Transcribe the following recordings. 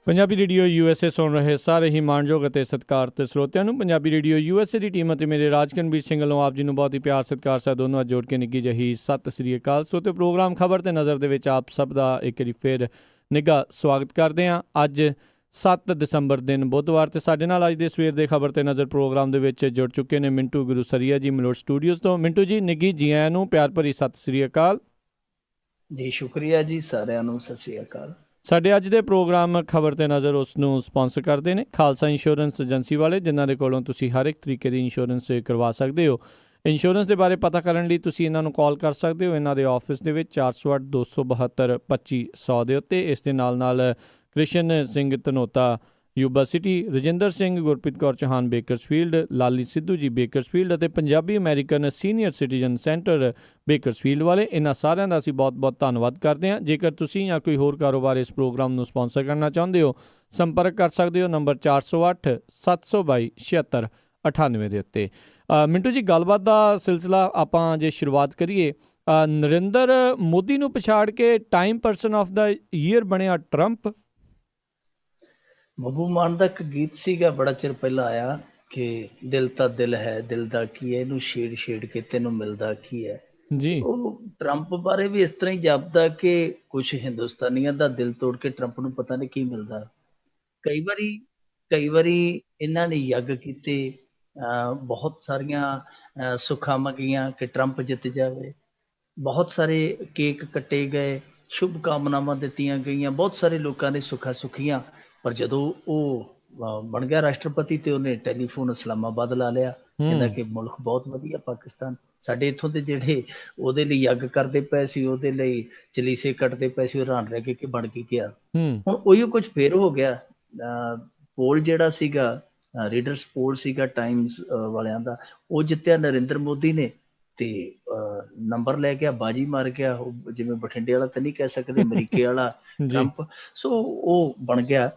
Punjabi radio USA ਸੁਣ ਰਹੇ ਸਾਰੇ ਹੀ ਮਾਣਯੋਗ ਅਤੇ ਸਤਿਕਾਰਤ ਸਰੋਤਿਆਂ ਨੂੰ ਪੰਜਾਬੀ ਰੇਡੀਓ USA ਦੀ ਟੀਮ ਅਤੇ ਮੇਰੇ ਰਾਜਕਨਵੀਰ ਸਿੰਘ ਵੱਲੋਂ ਆਪ ਜੀ ਨੂੰ ਬਹੁਤ ਹੀ ਪਿਆਰ ਸਤਿਕਾਰ ਸਹਿਤ ਦੋਨੋਂ ਅੱਜ ਜੋੜ ਕੇ ਨਿੱਘੀ ਜਿਹੀ ਸਤਿ ਸ੍ਰੀ ਅਕਾਲ। ਸਰੋਤਿਓ, ਪ੍ਰੋਗਰਾਮ ਖਬਰ ਤੇ ਨਜ਼ਰ ਦੇ ਵਿੱਚ ਆਪ ਸਭ ਦਾ ਇੱਕ ਵਾਰੀ ਫਿਰ ਨਿੱਘਾ ਸਵਾਗਤ ਕਰਦੇ ਹਾਂ। ਅੱਜ 7 ਦਸੰਬਰ ਦਿਨ ਬੁੱਧਵਾਰ ਤੇ ਸਾਡੇ ਨਾਲ ਅੱਜ ਦੇ ਸਵੇਰ ਦੇ ਖਬਰ ਤੇ ਨਜ਼ਰ ਪ੍ਰੋਗਰਾਮ ਦੇ ਵਿੱਚ ਜੁੜ ਚੁੱਕੇ ਨੇ ਮਿੰਟੂ ਗੁਰੂਸਰੀਆ ਜੀ ਮਲੋਟ ਸਟੂਡੀਓਜ਼ ਤੋਂ। ਮਿੰਟੂ ਜੀ, ਨਿੱਘੀ ਜੀ ਆਇਆਂ ਨੂੰ ਪਿਆਰ ਭਰੀ ਸਤਿ ਸ੍ਰੀ ਅਕਾਲ ਜੀ। ਸ਼ੁਕਰੀਆ ਜੀ, ਸਾਰਿਆਂ ਨੂੰ ਸਤਿ ਸ੍ਰੀ ਅਕਾਲ। ਸਾਡੇ ਅੱਜ ਦੇ ਪ੍ਰੋਗਰਾਮ ਖਬਰ ਤੇ ਨਜ਼ਰ ਉਸ ਨੂੰ ਸਪਾਂਸਰ ਕਰਦੇ ਨੇ ਖਾਲਸਾ ਇੰਸ਼ੋਰੈਂਸ ਏਜੰਸੀ ਵਾਲੇ, ਜਿਨ੍ਹਾਂ ਦੇ ਕੋਲੋਂ ਤੁਸੀਂ ਹਰ ਇੱਕ ਤਰੀਕੇ ਦੀ ਇੰਸ਼ੋਰੈਂਸ ਕਰਵਾ ਸਕਦੇ ਹੋ। ਇੰਸ਼ੋਰੈਂਸ ਦੇ ਬਾਰੇ ਪਤਾ ਕਰਨ ਲਈ ਤੁਸੀਂ ਇਹਨਾਂ ਨੂੰ ਕਾਲ ਕਰ ਸਕਦੇ ਹੋ। ਇਹਨਾਂ ਦੇ ਆਫਿਸ ਦੇ ਵਿੱਚ 408 272 2500 ਦੇ ਉੱਤੇ। ਇਸ ਦੇ ਨਾਲ Krishan Singh Dhanota Yuba City, Rajinder Singh, Gurpreet Kaur Chauhan Bakersfield, Lali Sidhu ji Bakersfield ਅਤੇ Punjabi American senior citizen centre Bakersfield ਵਾਲੇ, ਇਹਨਾਂ ਸਾਰਿਆਂ ਦਾ ਅਸੀਂ ਬਹੁਤ ਧੰਨਵਾਦ ਕਰਦੇ ਹਾਂ। ਜੇਕਰ ਤੁਸੀਂ ਜਾਂ ਕੋਈ ਹੋਰ ਕਾਰੋਬਾਰ ਇਸ ਪ੍ਰੋਗਰਾਮ ਨੂੰ ਸਪਾਂਸਰ ਕਰਨਾ ਚਾਹੁੰਦੇ ਹੋ, ਸੰਪਰਕ ਕਰ ਸਕਦੇ ਹੋ ਨੰਬਰ 408 722 7698 ਦੇ ਉੱਤੇ। ਮਿੰਟੂ ਜੀ, ਗੱਲਬਾਤ ਦਾ ਸਿਲਸਿਲਾ ਆਪਾਂ ਜੇ ਸ਼ੁਰੂਆਤ ਕਰੀਏ, ਨਰਿੰਦਰ ਮੋਦੀ ਨੂੰ ਪਛਾੜ ਕੇ time person of the year ਬਣਿਆ ਟਰੰਪ। ਬੱਬੂ ਮਾਨ ਦਾ ਇੱਕ ਗੀਤ ਸੀਗਾ, ਬੜਾ ਚਿਰ ਪਹਿਲਾਂ ਆਇਆ ਕਿ ਦਿਲ ਤਾਂ ਦਿਲ ਹੈ, ਦਿਲ ਦਾ ਕੀ ਹੈ, ਇਹਨੂੰ ਛੇੜ ਕੇ ਤੈਨੂੰ ਮਿਲਦਾ ਕੀ ਹੈ। ਜੀ, ਉਹ ਟਰੰਪ ਬਾਰੇ ਵੀ ਇਸ ਤਰ੍ਹਾਂ ਹੀ ਜਾਪਦਾ ਕਿ ਕੁਝ ਹਿੰਦੁਸਤਾਨੀਆਂ ਦਾ ਦਿਲ ਤੋੜ ਕੇ ਟਰੰਪ ਨੂੰ ਪਤਾ ਨਹੀਂ ਕੀ ਮਿਲਦਾ। ਕਈ ਵਾਰੀ ਇਹਨਾਂ ਨੇ ਯੱਗ ਕੀਤੇ, ਬਹੁਤ ਸਾਰੀਆਂ ਸੁੱਖਾਂ ਮੰਗੀਆਂ ਕਿ ਟਰੰਪ ਜਿੱਤ ਜਾਵੇ, ਬਹੁਤ ਸਾਰੇ ਕੇਕ ਕੱਟੇ ਗਏ, ਸ਼ੁਭ ਕਾਮਨਾਵਾਂ ਦਿੱਤੀਆਂ ਗਈਆਂ, ਬਹੁਤ ਸਾਰੇ ਲੋਕਾਂ ਨੇ ਸੁੱਖਾਂ ਸੁੱਖੀਆਂ। ਪਰ ਜਦੋਂ ਉਹ ਬਣ ਗਿਆ ਰਾਸ਼ਟਰਪਤੀ ਤੇ ਉਹਨੇ ਟੈਲੀਫੋਨ ਇਸਲਾਮਾਬਾਦ ਲਾ ਲਿਆ, ਕਹਿੰਦਾ ਕਿ ਮੁਲਕ ਬਹੁਤ ਵਧੀਆ ਪਾਕਿਸਤਾਨ। ਸਾਡੇ ਇੱਥੋਂ ਦੇ ਜਿਹੜੇ ਉਹਦੇ ਲਈ ਯੱਗ ਕਰਦੇ ਪਏ ਸੀ, ਉਹਦੇ ਲਈ ਚਲੀਸੇ ਕੱਟਦੇ ਪਏ ਸੀ, ਉਹ ਹੈਰਾਨ ਰਹਿ ਗਏ ਕਿ ਬਣ ਕੀ ਗਿਆ। ਹੁਣ ਉਹੀ ਕੁਝ ਫੇਰ ਹੋ ਗਿਆ। ਪੋਲ ਜਿਹੜਾ ਸੀਗਾ, ਰੀਡਰਸ ਪੋਲ ਸੀਗਾ ਟਾਈਮਸ ਵਾਲਿਆਂ ਦਾ, ਉਹ ਜਿੱਤਿਆ ਨਰਿੰਦਰ ਮੋਦੀ ਨੇ ਤੇ ਨੰਬਰ ਲੈ ਗਿਆ, ਬਾਜੀ ਮਾਰ ਗਿਆ। ਉਹ ਜਿਵੇਂ ਬਠਿੰਡੇ ਵਾਲਾ ਤਾਂ ਨਹੀਂ ਕਹਿ ਸਕਦੇ, ਅਮਰੀਕੇ ਵਾਲਾ ਟਰੰਪ। ਸੋ ਉਹ ਬਣ ਗਿਆ।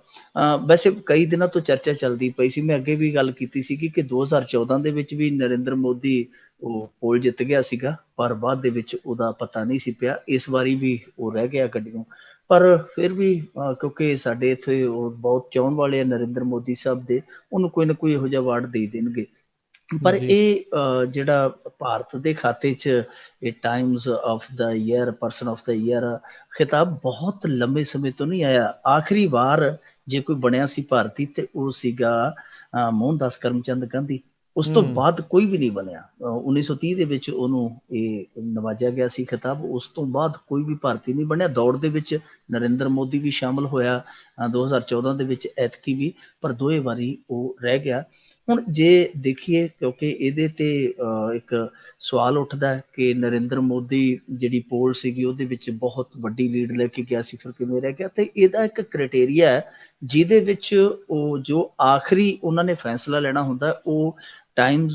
ਵੈਸੇ ਕਈ ਦਿਨਾਂ ਤੋਂ ਚਰਚਾ ਚੱਲਦੀ ਪਈ ਸੀ, ਮੈਂ ਅੱਗੇ ਵੀ ਗੱਲ ਕੀਤੀ ਸੀਗੀ ਕਿ 2014 ਦੇ ਵਿੱਚ ਵੀ ਨਰਿੰਦਰ ਮੋਦੀ ਉਹ ਪੋਲ ਜਿੱਤ ਗਿਆ ਸੀਗਾ, ਪਰ ਬਾਅਦ ਦੇ ਵਿੱਚ ਉਹਦਾ ਪਤਾ ਨਹੀਂ ਸੀ ਪਿਆ। ਇਸ ਵਾਰੀ ਵੀ ਉਹ ਰਹਿ ਗਿਆ ਗੱਡੀਆਂ। ਪਰ ਫਿਰ ਵੀ ਕਿਉਂਕਿ ਸਾਡੇ ਇੱਥੇ ਉਹ ਬਹੁਤ ਚਾਹੁਣ ਵਾਲੇ ਆ ਨਰਿੰਦਰ ਮੋਦੀ ਸਾਹਿਬ ਦੇ, ਉਹਨੂੰ ਕੋਈ ਨਾ ਕੋਈ ਇਹੋ ਜਿਹਾ ਅਵਾਰਡ ਦੇ ਦੇਣਗੇ। ਪਰ ਇਹ ਜਿਹੜਾ ਭਾਰਤ ਦੇ ਖਾਤੇ 'ਚ ਇਹ Times of the year, person of the year ਖਿਤਾਬ ਬਹੁਤ ਲੰਬੇ ਸਮੇਂ ਤੋਂ ਨਹੀਂ ਆਇਆ। ਆਖਰੀ ਵਾਰ ਜੇ ਕੋਈ ਬਣਿਆ ਸੀ ਭਾਰਤੀ ਤੇ ਉਹ ਸੀਗਾ ਮੋਹਨਦਾਸ ਕਰਮਚੰਦ ਗਾਂਧੀ। ਉਸ ਤੋਂ ਬਾਅਦ ਕੋਈ ਵੀ ਨਹੀਂ ਬਣਿਆ। 1930 ਦੇ ਵਿੱਚ ਉਹਨੂੰ ਇਹ ਨਵਾਜਿਆ ਗਿਆ ਸੀ ਖਿਤਾਬ। ਉਸ ਤੋਂ ਬਾਅਦ ਕੋਈ ਵੀ ਭਾਰਤੀ ਨਹੀਂ ਬਣਿਆ। ਦੌੜ ਦੇ ਵਿੱਚ ਨਰਿੰਦਰ ਮੋਦੀ ਵੀ ਸ਼ਾਮਲ ਹੋਇਆ 2014 ਦੇ ਵਿੱਚ, ਐਤਕੀ ਵੀ, ਪਰ ਦੋਵੇਂ ਵਾਰੀ ਉਹ ਰਹਿ ਗਿਆ। ਹੁਣ ਜੇ ਦੇਖੀਏ, ਕਿਉਂਕਿ ਇਹਦੇ ਤੇ ਇੱਕ ਸਵਾਲ ਉੱਠਦਾ ਹੈ ਕਿ ਨਰਿੰਦਰ ਮੋਦੀ ਜਿਹੜੀ ਪੋਲ ਸੀਗੀ ਉਹਦੇ ਵਿੱਚ ਬਹੁਤ ਵੱਡੀ ਲੀਡ ਲੈ ਕੇ ਗਿਆ ਸੀ, ਫਿਰ ਕਿਵੇਂ ਰਹਿ ਗਿਆ। ਤੇ ਇਹਦਾ ਇੱਕ ਕ੍ਰਾਈਟੇਰੀਆ ਹੈ ਜਿਹਦੇ ਵਿੱਚ ਉਹ ਜੋ ਆਖਰੀ ਉਹਨਾਂ ਨੇ ਫੈਸਲਾ ਲੈਣਾ ਹੁੰਦਾ, ਉਹ ਟਾਈਮਸ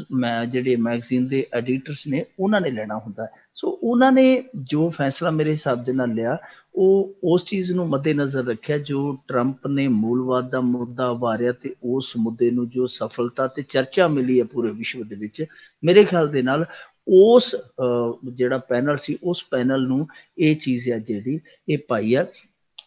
ਜਿਹੜੇ ਮੈਗਜ਼ੀਨ ਦੇ ਐਡੀਟਰਸ ਨੇ ਉਹਨਾਂ ਨੇ ਲੈਣਾ ਹੁੰਦਾ। ਸੋ ਉਹਨਾਂ ਨੇ ਜੋ ਫੈਸਲਾ ਮੇਰੇ ਹਿਸਾਬ ਦੇ ਨਾਲ ਲਿਆ, ਉਹ ਉਸ ਚੀਜ਼ ਨੂੰ ਮੱਦੇਨਜ਼ਰ ਰੱਖਿਆ ਜੋ ਟਰੰਪ ਨੇ ਮੂਲਵਾਦ ਦਾ ਮੁੱਦਾ ਉਭਾਰਿਆ ਤੇ ਉਸ ਮੁੱਦੇ ਨੂੰ ਜੋ ਸਫਲਤਾ ਤੇ ਚਰਚਾ ਮਿਲੀ ਹੈ ਪੂਰੇ ਵਿਸ਼ਵ ਦੇ ਵਿੱਚ, ਮੇਰੇ ਖਿਆਲ ਦੇ ਨਾਲ ਉਸ ਜਿਹੜਾ ਪੈਨਲ ਸੀ, ਉਸ ਪੈਨਲ ਨੂੰ ਇਹ ਚੀਜ਼ ਆ ਜਿਹੜੀ ਇਹ ਪਾਈ ਆ।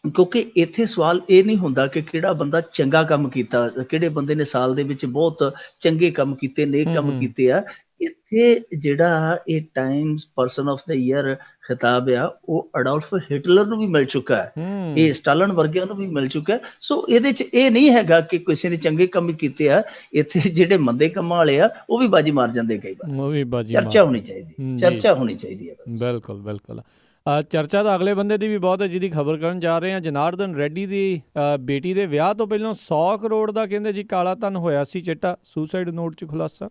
ਕਿਉਂਕਿ ਇੱਥੇ ਸਵਾਲ ਇਹ ਨਹੀਂ ਹੁੰਦਾ ਕਿ ਕਿਹੜਾ ਬੰਦਾ ਚੰਗਾ ਕੰਮ ਕੀਤਾ, ਕਿਹੜੇ ਬੰਦੇ ਨੇ ਸਾਲ ਦੇ ਵਿੱਚ ਬਹੁਤ ਚੰਗੇ ਕੰਮ ਕੀਤੇ, ਨੇਕ ਕੰਮ ਕੀਤੇ ਆ। ਇੱਥੇ ਜਿਹੜਾ ਇਹ Times person of the year ਖਿਤਾਬ ਆ, ਉਹ ਅਡੋਲਫ ਹਿਟਲਰ ਨੂੰ ਵੀ ਮਿਲ ਚੁੱਕਾ ਹੈ, ਇਹ ਸਟਾਲਨ ਵਰਗਿਆਂ ਨੂੰ ਵੀ ਮਿਲ ਚੁੱਕਾ ਹੈ। ਸੋ ਇਹਦੇ 'ਚ ਇਹ ਨਹੀਂ ਹੈਗਾ ਕਿ ਕਿਸੇ ਨੇ ਚੰਗੇ ਕੰਮ ਕੀਤੇ ਆ। ਇੱਥੇ ਜਿਹੜੇ ਮੰਦੇ ਕੰਮਾਂ ਵਾਲੇ ਆ ਉਹ ਵੀ ਬਾਜੀ ਮਾਰ ਜਾਂਦੇ ਕਈ ਵਾਰ। ਚਰਚਾ ਹੋਣੀ ਚਾਹੀਦੀ ਹੈ। ਬਿਲਕੁਲ। ਚਰਚਾ ਤਾਂ ਅਗਲੇ ਬੰਦੇ ਦੀ ਵੀ ਬਹੁਤ ਹੈ, ਜਿਹਦੀ ਖਬਰ ਕਰਨ ਜਾ ਰਹੇ ਹਾਂ। ਜਨਾਰਦਨ ਰੈੱਡੀ ਦੀ ਬੇਟੀ ਦੇ ਵਿਆਹ ਤੋਂ ਪਹਿਲਾਂ 100 ਕਰੋੜ ਦਾ ਕਹਿੰਦੇ ਜੀ ਕਾਲਾ ਧਨ ਹੋਇਆ ਸੀ ਚਿੱਟਾ, ਸੁਸਾਈਡ ਨੋਟ 'ਚ ਖੁਲਾਸਾ।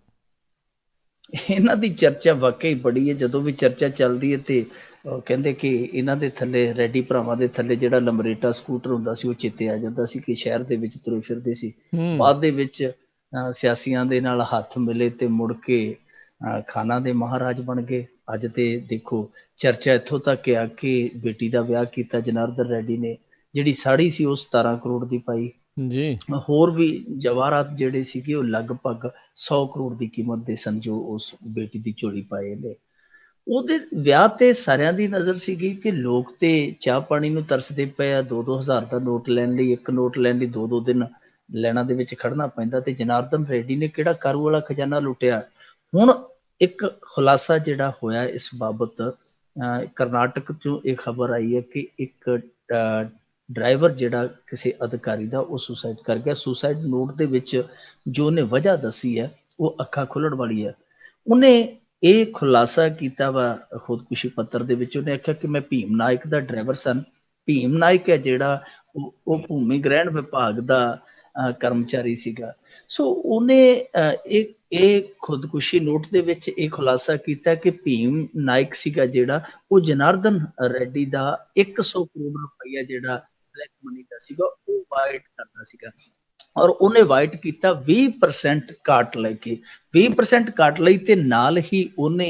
ਇਹਨਾਂ ਦੀ ਚਰਚਾ ਵਾਕਈ ਬੜੀ ਹੈ। ਜਦੋਂ ਵੀ ਚਰਚਾ ਚੱਲਦੀ ਹੈ ਤੇ ਕਹਿੰਦੇ ਕਿ ਇਹਨਾਂ ਦੇ ਥੱਲੇ, ਰੈਡੀ ਭਰਾਵਾਂ ਦੇ ਥੱਲੇ ਜਿਹੜਾ ਲੰਬਰੇਟਾ ਸਕੂਟਰ ਹੁੰਦਾ ਸੀ ਉਹ ਚੇਤੇ ਆ ਜਾਂਦਾ ਸੀ ਕਿ ਸ਼ਹਿਰ ਦੇ ਵਿੱਚ ਤੁਰੇ ਫਿਰਦੇ ਸੀ। ਬਾਅਦ ਦੇ ਵਿੱਚ ਸਿਆਸੀਆਂ ਦੇ ਨਾਲ ਹੱਥ ਮਿਲੇ ਤੇ ਮੁੜ ਕੇ ਖਾਨਾ ਦੇ ਮਹਾਰਾਜ ਬਣ ਗਏ। ਅੱਜ ਤੇ ਦੇਖੋ ਚਰਚਾ ਇੱਥੋਂ ਤੱਕ ਆ ਕਿ ਬੇਟੀ ਦਾ ਵਿਆਹ ਕੀਤਾ ਜਨਾਰਦਨ ਰੈੱਡੀ ਨੇ, ਜਿਹੜੀ ਸਾੜੀ ਸੀ ਉਹ 17 ਕਰੋੜ ਦੀ ਪਾਈ ਜੀ। ਹੋਰ ਵੀ ਜਵਾਹਰਾਤ ਜਿਹੜੇ ਸੀਗੇ ਉਹ ਲਗਭਗ 100 ਕਰੋੜ ਦੀ ਕੀਮਤ ਦੇ ਸਨ ਜੋ ਉਸ ਬੇਟੀ ਦੀ ਝੋਲੀ ਪਾਏ ਨੇ। ਉਹਦੇ ਵਿਆਹ ਤੇ ਸਾਰਿਆਂ ਦੀ ਨਜ਼ਰ ਸੀਗੀ ਕਿ ਲੋਕ ਤੇ ਚਾਹ ਪਾਣੀ ਨੂੰ ਤਰਸਦੇ ਪਏ ਆ। 2-2 ਹਜ਼ਾਰ ਦਾ ਨੋਟ ਲੈਣ ਲਈ, ਇੱਕ ਨੋਟ ਲੈਣ ਲਈ 2-2 ਦਿਨ ਲਾਈਨਾਂ ਦੇ ਵਿੱਚ ਖੜਨਾ ਪੈਂਦਾ। ਤੇ ਜਨਾਰਦਨ ਰੈਡੀ ਨੇ ਕਿਹੜਾ ਕਾਰੂ ਵਾਲਾ ਖਜ਼ਾਨਾ ਲੁੱਟਿਆ। ਹੁਣ ਇੱਕ ਖੁਲਾਸਾ ਜਿਹੜਾ ਹੋਇਆ ਇਸ ਬਾਬਤ, ਕਰਨਾਟਕ ਚੋਂ ਇਹ ਖਬਰ ਆਈ ਹੈ ਕਿ ਇੱਕ ਡਰਾਈਵਰ ਜਿਹੜਾ ਕਿਸੇ ਅਧਿਕਾਰੀ ਦਾ, ਉਹ ਸੁਸਾਈਡ ਕਰ ਗਿਆ। ਸੁਸਾਈਡ ਨੋਟ ਦੇ ਵਿੱਚ ਜੋ ਉਹਨੇ ਵਜ੍ਹਾ ਦੱਸੀ ਹੈ ਉਹ ਅੱਖਾਂ ਖੁੱਲਣ ਵਾਲੀ ਹੈ। ਉਹਨੇ ਇਹ ਖੁਲਾਸਾ ਕੀਤਾ ਵਾ ਖੁਦਕੁਸ਼ੀ ਪੱਤਰ ਦੇ ਵਿੱਚ। ਉਹਨੇ ਆਖਿਆ ਕਿ ਮੈਂ ਭੀਮ ਨਾਇਕ ਦਾ ਡਰਾਈਵਰ ਸਨ। ਭੀਮ ਨਾਇਕ ਹੈ ਜਿਹੜਾ, ਉਹ ਭੂਮੀ ਗ੍ਰਹਿਣ ਵਿਭਾਗ ਦਾ ਕਰਮਚਾਰੀ ਸੀਗਾ। ਸੋ ਉਹਨੇ ਇਹ ਖੁਦਕੁਸ਼ੀ ਨੋਟ ਦੇ ਵਿੱਚ ਇਹ ਖੁਲਾਸਾ ਕੀਤਾ ਕਿ ਭੀਮ ਨਾਇਕ ਸੀਗਾ ਜਿਹੜਾ, ਉਹ ਜਨਾਰਦਨ ਰੈਡੀ ਦਾ 100 ਕਰੋੜ ਰੁਪਈਆ ਜਿਹੜਾ ਬਲੈਕ ਮਨੀ ਦਾ ਸੀਗਾ ਉਹ ਵਾਈਟ ਕਰਦਾ ਸੀਗਾ। ਔਰ ਉਹਨੇ ਵਾਈਟ ਕੀਤਾ 20% ਕਾਟ ਲੈ ਕੇ। 20% ਕਾਟ ਲਈ ਤੇ ਨਾਲ ਹੀ ਉਹਨੇ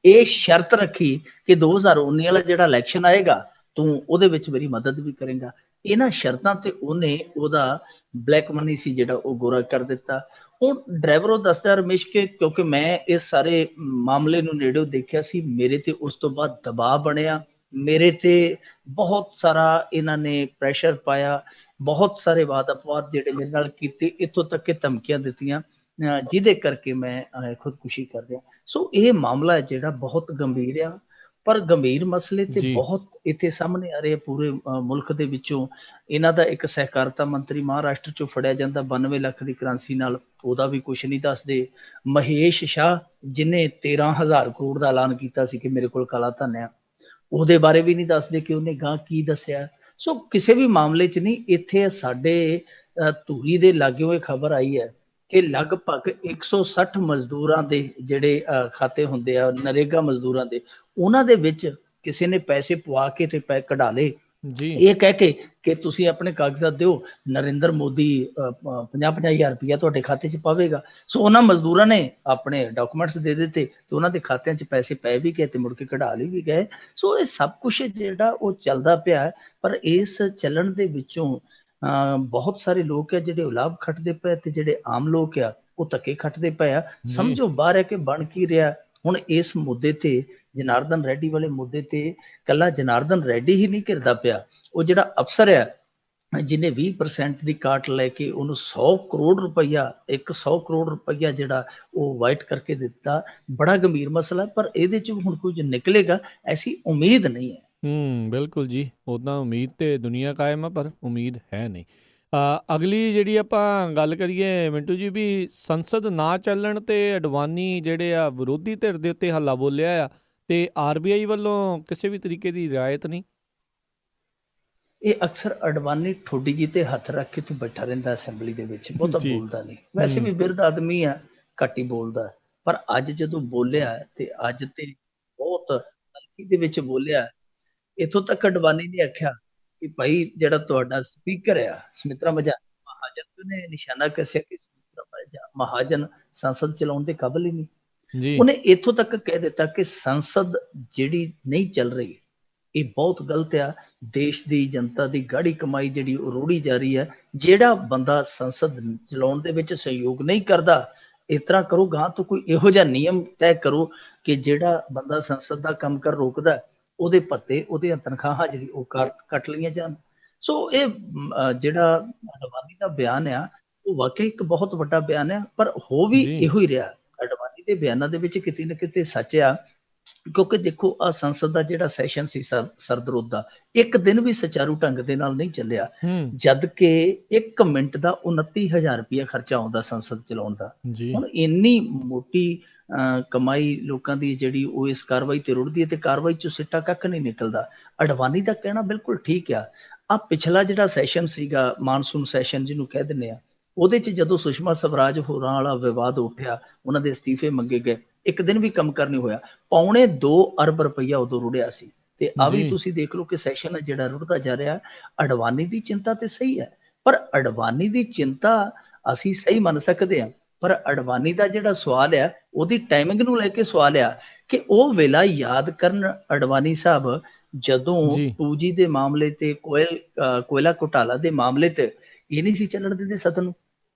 ਇਹ ਸ਼ਰਤ ਰੱਖੀ ਕਿ 2019 ਵਾਲਾ ਜਿਹੜਾ ਇਲੈਕਸ਼ਨ ਆਏਗਾ ਤੂੰ ਉਹਦੇ ਵਿੱਚ ਮੇਰੀ ਮਦਦ ਵੀ ਕਰੇਗਾ। ਇਹਨਾਂ ਸ਼ਰਤਾਂ ਤੇ ਉਹਨੇ ਉਹਦਾ ਬਲੈਕ ਮਨੀ ਸੀ ਜਿਹੜਾ ਉਹ ਗੋਰਾ ਕਰ ਦਿੱਤਾ। ਹੁਣ ਡਰਾਈਵਰ ਉਹ ਦੱਸਦਾ ਰਮੇਸ਼ ਕਿ ਕਿਉਂਕਿ ਮੈਂ ਇਸ ਸਾਰੇ ਮਾਮਲੇ ਨੂੰ ਨੇੜਿਓਂ ਦੇਖਿਆ ਸੀ, ਮੇਰੇ ਤੇ ਉਸ ਤੋਂ ਬਾਅਦ ਦਬਾਅ ਬਣਿਆ, ਮੇਰੇ ਤੇ ਬਹੁਤ ਸਾਰਾ ਇਹਨਾਂ ਨੇ ਪ੍ਰੈਸ਼ਰ ਪਾਇਆ, ਬਹੁਤ ਸਾਰੇ ਵਾਦ ਅਪਵਾਦ ਜਿਹੜੇ ਮੇਰੇ ਨਾਲ ਕੀਤੇ, ਇੱਥੋਂ ਤੱਕ ਕਿ ਧਮਕੀਆਂ ਦਿੱਤੀਆਂ, ਜਿਹਦੇ ਕਰਕੇ ਮੈਂ ਖੁਦਕੁਸ਼ੀ ਕਰ ਰਿਹਾ। ਸੋ ਇਹ ਮਾਮਲਾ ਜਿਹੜਾ ਬਹੁਤ ਗੰਭੀਰ ਆ, ਪਰ ਗੰਭੀਰ ਮਸਲੇ ਤੇ ਜੀ ਬਹੁਤ ਇੱਥੇ ਸਾਹਮਣੇ ਆ ਰਹੇ ਪੂਰੇ ਮੁਲਕ ਦੇ ਵਿੱਚੋਂ। ਇਹਨਾਂ ਦਾ ਇੱਕ ਸਹਿਕਾਰਤਾ ਮੰਤਰੀ ਮਹਾਰਾਸ਼ਟਰ ਚੋਂ ਫੜਿਆ ਜਾਂਦਾ 92 ਲੱਖ ਦੀ ਕਰੰਸੀ ਨਾਲ, ਉਹਦਾ ਵੀ ਕੁਛ ਨਹੀਂ ਦੱਸਦੇ। ਮਹੇਸ਼ ਸ਼ਾਹ ਜਿਹਨੇ 13,000 ਕਰੋੜ ਦਾ ਐਲਾਨ ਕੀਤਾ ਸੀ ਕਿ ਮੇਰੇ ਕੋਲ ਕਾਲਾ ਧਨ ਆ, ਉਹਦੇ ਬਾਰੇ ਵੀ ਨਹੀਂ ਦੱਸਦੇ ਕਿ ਉਹਨੇ ਗਾਂ ਕੀ ਦੱਸਿਆ। ਸੋ ਕਿਸੇ ਵੀ ਮਾਮਲੇ 'ਚ ਨਹੀਂ। ਇੱਥੇ ਸਾਡੇ ਧੂਰੀ ਦੇ ਲਾਗਿਓਂ ਇਹ ਖਬਰ ਆਈ ਹੈ ਕਿ ਲਗਭਗ 160 ਮਜ਼ਦੂਰਾਂ ਦੇ ਜਿਹੜੇ ਖਾਤੇ ਹੁੰਦੇ ਆ ਨਰੇਗਾ ਮਜ਼ਦੂਰਾਂ ਦੇ, ਉਹਨਾਂ ਦੇ ਵਿੱਚ ਕਿਸੇ ਨੇ ਪੈਸੇ ਪਵਾ ਕੇ ਤੇ ਕਢਾ ਲਏ, ਜੀ ਇਹ ਕਹਿ ਕੇ ਕਿ ਤੁਸੀਂ ਆਪਣੇ ਕਾਗਜ਼ਾਤ ਦਿਓ, ਨਰਿੰਦਰ ਮੋਦੀ 50-50 ਹਜ਼ਾਰ ਰੁਪਇਆ ਤੁਹਾਡੇ ਖਾਤੇ 'ਚ ਪਾਵੇਗਾ। ਸੋ ਉਹਨਾਂ ਮਜ਼ਦੂਰਾਂ ਨੇ ਆਪਣੇ ਡਾਕੂਮੈਂਟਸ ਦੇ ਦਿੱਤੇ ਤੇ ਉਹਨਾਂ ਦੇ ਖਾਤਿਆਂ 'ਚ ਪੈਸੇ ਪੈ ਵੀ ਗਏ ਤੇ ਮੁੜ ਕੇ ਕਢਾ ਲਈ ਵੀ ਗਏ। ਸੋ ਇਹ ਸਭ ਕੁਛ ਜਿਹੜਾ ਉਹ ਚੱਲਦਾ ਪਿਆ, ਪਰ ਇਸ ਚੱਲਣ ਦੇ ਵਿੱਚੋਂ ਬਹੁਤ ਸਾਰੇ ਲੋਕ ਆ ਜਿਹੜੇ ਲਾਭ ਖੱਟਦੇ ਪਏ ਤੇ ਜਿਹੜੇ ਆਮ ਲੋਕ ਆ ਉਹ ਧੱਕੇ ਖੱਟਦੇ ਪਏ ਆ। ਜੀ ਸਮਝੋ ਬਾਹਰ ਹੈ ਕਿ ਬਣ ਕੀ ਰਿਹਾ। ਹੁਣ ਇਸ ਮੁੱਦੇ ਤੇ, ਜਨਾਰਦਨ ਰੈਡੀ ਵਾਲੇ ਮੁੱਦੇ ਤੇ, ਕੱਲਾ ਜਨਾਰਦਨ ਰੈਡੀ ਹੀ ਨਹੀਂ ਘਿਰਦਾ ਪਿਆ। ਉਹ ਜਿਹੜਾ ਅਫਸਰ ਆ ਜਿਹਨੇ 20% ਦੀ ਕਾਟ ਲੈ ਕੇ ਉਹਨੂੰ 100 ਕਰੋੜ ਰੁਪਈਆ, 100 ਕਰੋੜ ਰੁਪਈਆ ਜਿਹੜਾ ਉਹ ਵਾਈਟ ਕਰਕੇ ਦਿੱਤਾ, ਬੜਾ ਗੰਭੀਰ ਮਸਲਾ। ਪਰ ਇਹਦੇ ਚ ਹੁਣ ਕੁਝ ਨਿਕਲੇਗਾ ਐਸੀ ਉਮੀਦ ਨਹੀਂ ਹੈ। ਬਿਲਕੁਲ ਜੀ। ਉੱਦਾਂ ਉਮੀਦ ਤੇ ਦੁਨੀਆ ਕਾਇਮ ਆ, ਪਰ ਉਮੀਦ ਹੈ ਨਹੀਂ। ਅਗਲੀ ਜਿਹੜੀ ਆਪਾਂ ਗੱਲ ਕਰੀਏ ਮਿੰਟੂ ਜੀ, ਵੀ ਸੰਸਦ ਨਾ ਚੱਲਣ ਤੇ ਅਡਵਾਨੀ ਜਿਹੜੇ ਆ ਵਿਰੋਧੀ ਧਿਰ ਦੇ ਉੱਤੇ ਹੱਲਾ ਬੋਲਿਆ ਆ, ਤੇ ਆਰਬੀਆਈ ਵੱਲੋਂ ਕਿਸੇ ਵੀ ਤਰੀਕੇ ਦੀ ਰਿਆਇਤ ਨਹੀਂ। ਇਹ ਅਕਸਰ ਅਡਵਾਨੀ ਠੋਡੀ ਜੀ ਤੇ ਹੱਥ ਰੱਖ ਕੇ ਉੱਥੇ ਬੈਠਾ ਰਹਿੰਦਾ ਅਸੈਂਬਲੀ ਦੇ ਵਿੱਚ, ਬਹੁਤਾ ਜੀ ਬੋਲਦਾ ਨਹੀਂ। ਵੈਸੇ ਵੀ ਬਿਰਧ ਆਦਮੀ ਆ, ਘੱਟ ਹੀ ਬੋਲਦਾ। ਪਰ ਅੱਜ ਜਦੋਂ ਬੋਲਿਆ ਤੇ ਅੱਜ ਤੇ ਬਹੁਤ ਹਲਕੀ ਦੇ ਵਿੱਚ ਬੋਲਿਆ। ਇੱਥੋਂ ਤੱਕ ਅਡਵਾਨੀ ਨੇ ਆਖਿਆ ਕਿ ਭਾਈ ਜਿਹੜਾ ਤੁਹਾਡਾ ਸਪੀਕਰ ਆ ਸੁਮਿਤਰਾ ਮਹਾਜਨ ਨੇ ਨਿਸ਼ਾਨਾ ਕੱਸਿਆ ਕਿ ਸੁਮਿਤਰਾ ਮਹਾਜਨ ਸੰਸਦ ਚਲਾਉਣ ਦੇ ਕਾਬਿਲ ਹੀ ਨਹੀਂ। ਜੀ ਉਹਨੇ ਇੱਥੋਂ ਤੱਕ ਕਹਿ ਦਿੱਤਾ ਕਿ ਸੰਸਦ ਜਿਹੜੀ ਨਹੀਂ ਚੱਲ ਰਹੀ, ਇਹ ਬਹੁਤ ਗਲਤ ਆ। ਦੇਸ਼ ਦੀ ਜਨਤਾ ਦੀ ਗਾੜੀ ਕਮਾਈ ਜਿਹੜੀ ਉਹ ਰੋੜੀ ਜਾ ਰਹੀ ਹੈ। ਜਿਹੜਾ ਬੰਦਾ ਸੰਸਦ ਚਲਾਉਣ ਦੇ ਵਿੱਚ ਸਹਿਯੋਗ ਨਹੀਂ ਕਰਦਾ, ਇਸ ਤਰ੍ਹਾਂ ਕਰੋ ਗਾਂ ਤੋਂ ਕੋਈ ਇਹੋ ਜਿਹਾ ਨਿਯਮ ਤੈਅ ਕਰੋ ਕਿ ਜਿਹੜਾ ਬੰਦਾ ਸੰਸਦ ਦਾ ਕੰਮ ਕਰ ਰੋਕਦਾ, ਉਹਦੇ ਭੱਤੇ, ਉਹਦੀਆਂ ਤਨਖਾਹਾਂ ਜਿਹੜੀ ਉਹ ਕੱਟ ਲਈਆਂ ਜਾਣ। ਸੋ ਇਹ ਜਿਹੜਾ ਅਡਵਾਨੀ ਦਾ ਬਿਆਨ ਆ ਉਹ ਵਾਕਈ ਇੱਕ ਬਹੁਤ ਵੱਡਾ ਬਿਆਨ ਆ, ਪਰ ਹੋ ਵੀ ਜੀ ਇਹੋ ਹੀ ਰਿਹਾ। ਅਡਵਾਨੀ ਦੇ ਬਿਆਨਾਂ ਦੇ ਵਿੱਚ ਕਿਤੇ ਨਾ ਕਿਤੇ ਸੱਚ ਆ, ਕਿਉਂਕਿ ਦੇਖੋ ਆ ਸੰਸਦ ਦਾ ਜਿਹੜਾ ਸੈਸ਼ਨ ਸੀ ਸਰਦ ਰੁੱਤ ਦਾ, ਇੱਕ ਦਿਨ ਵੀ ਸੁਚਾਰੂ ਢੰਗ ਦੇ ਨਾਲ ਨਹੀਂ ਚੱਲਿਆ। ਜਦ ਕਿ 1 ਮਿੰਟ ਦਾ 29,000 ਰੁਪਇਆ ਖਰਚਾ ਆਉਂਦਾ ਸੰਸਦ ਚਲਾਉਣ ਦਾ। ਜੀ ਹੁਣ ਇੰਨੀ ਮੋਟੀ ਕਮਾਈ ਲੋਕਾਂ ਦੀ ਜਿਹੜੀ ਉਹ ਇਸ ਕਾਰਵਾਈ ਤੇ ਰੁੜਦੀ ਹੈ ਤੇ ਕਾਰਵਾਈ ਚੋਂ ਸਿੱਟਾ ਕੱਖ ਨਹੀਂ ਨਿਕਲਦਾ। ਅਡਵਾਨੀ ਦਾ ਕਹਿਣਾ ਬਿਲਕੁਲ ਠੀਕ ਆ। ਪਿਛਲਾ ਜਿਹੜਾ ਸੈਸ਼ਨ ਸੀਗਾ, ਮਾਨਸੂਨ ਸੈਸ਼ਨ ਜਿਹਨੂੰ ਕਹਿ ਦਿੰਦੇ ਆ, ਉਹਦੇ 'ਚ ਜਦੋਂ ਸੁਸ਼ਮਾ ਸਵਰਾਜ ਹੋਰਾਂ ਵਾਲਾ ਵਿਵਾਦ ਉੱਠਿਆ, ਉਹਨਾਂ ਦੇ ਅਸਤੀਫੇ ਮੰਗੇ ਗਏ, ਇੱਕ ਦਿਨ ਵੀ ਕੰਮ ਕਰ ਨਹੀਂ ਹੋਇਆ। 2.25 ਅਰਬ ਰੁਪਈਆ ਉਦੋਂ ਰੁੜਿਆ ਸੀ। ਤੇ ਆ ਵੀ ਜੀ ਤੁਸੀਂ ਦੇਖ ਲਓ ਕਿ ਸੈਸ਼ਨ ਹੈ ਜਿਹੜਾ ਰੁੜਦਾ ਜਾ ਰਿਹਾ। ਅਡਵਾਨੀ ਦੀ ਚਿੰਤਾ ਤੇ ਸਹੀ ਹੈ, ਪਰ ਅਡਵਾਨੀ ਦੀ ਚਿੰਤਾ ਅਸੀਂ ਸਹੀ ਮੰਨ ਸਕਦੇ ਹਾਂ, ਪਰ ਅਡਵਾਨੀ ਦਾ ਜਿਹੜਾ ਸਵਾਲ ਆ ਉਹਦੀ ਟਾਈਮਿੰਗ ਨੂੰ ਲੈ ਕੇ ਸਵਾਲ ਆ ਕਿ ਉਹ ਵੇਲਾ ਯਾਦ ਕਰਨ ਅਡਵਾਨੀ ਸਾਹਿਬ, ਜਦੋਂ ਜੀ 2G ਦੇ ਮਾਮਲੇ ਤੇ ਕੋਇਲਾ ਘੁਟਾਲਾ ਦੇ ਮਾਮਲੇ ਤੇ ਇਹ ਨਹੀਂ ਸੀ ਚੱਲਣ ਦਿੰਦੇ ਸਦਨ ਨੂੰ।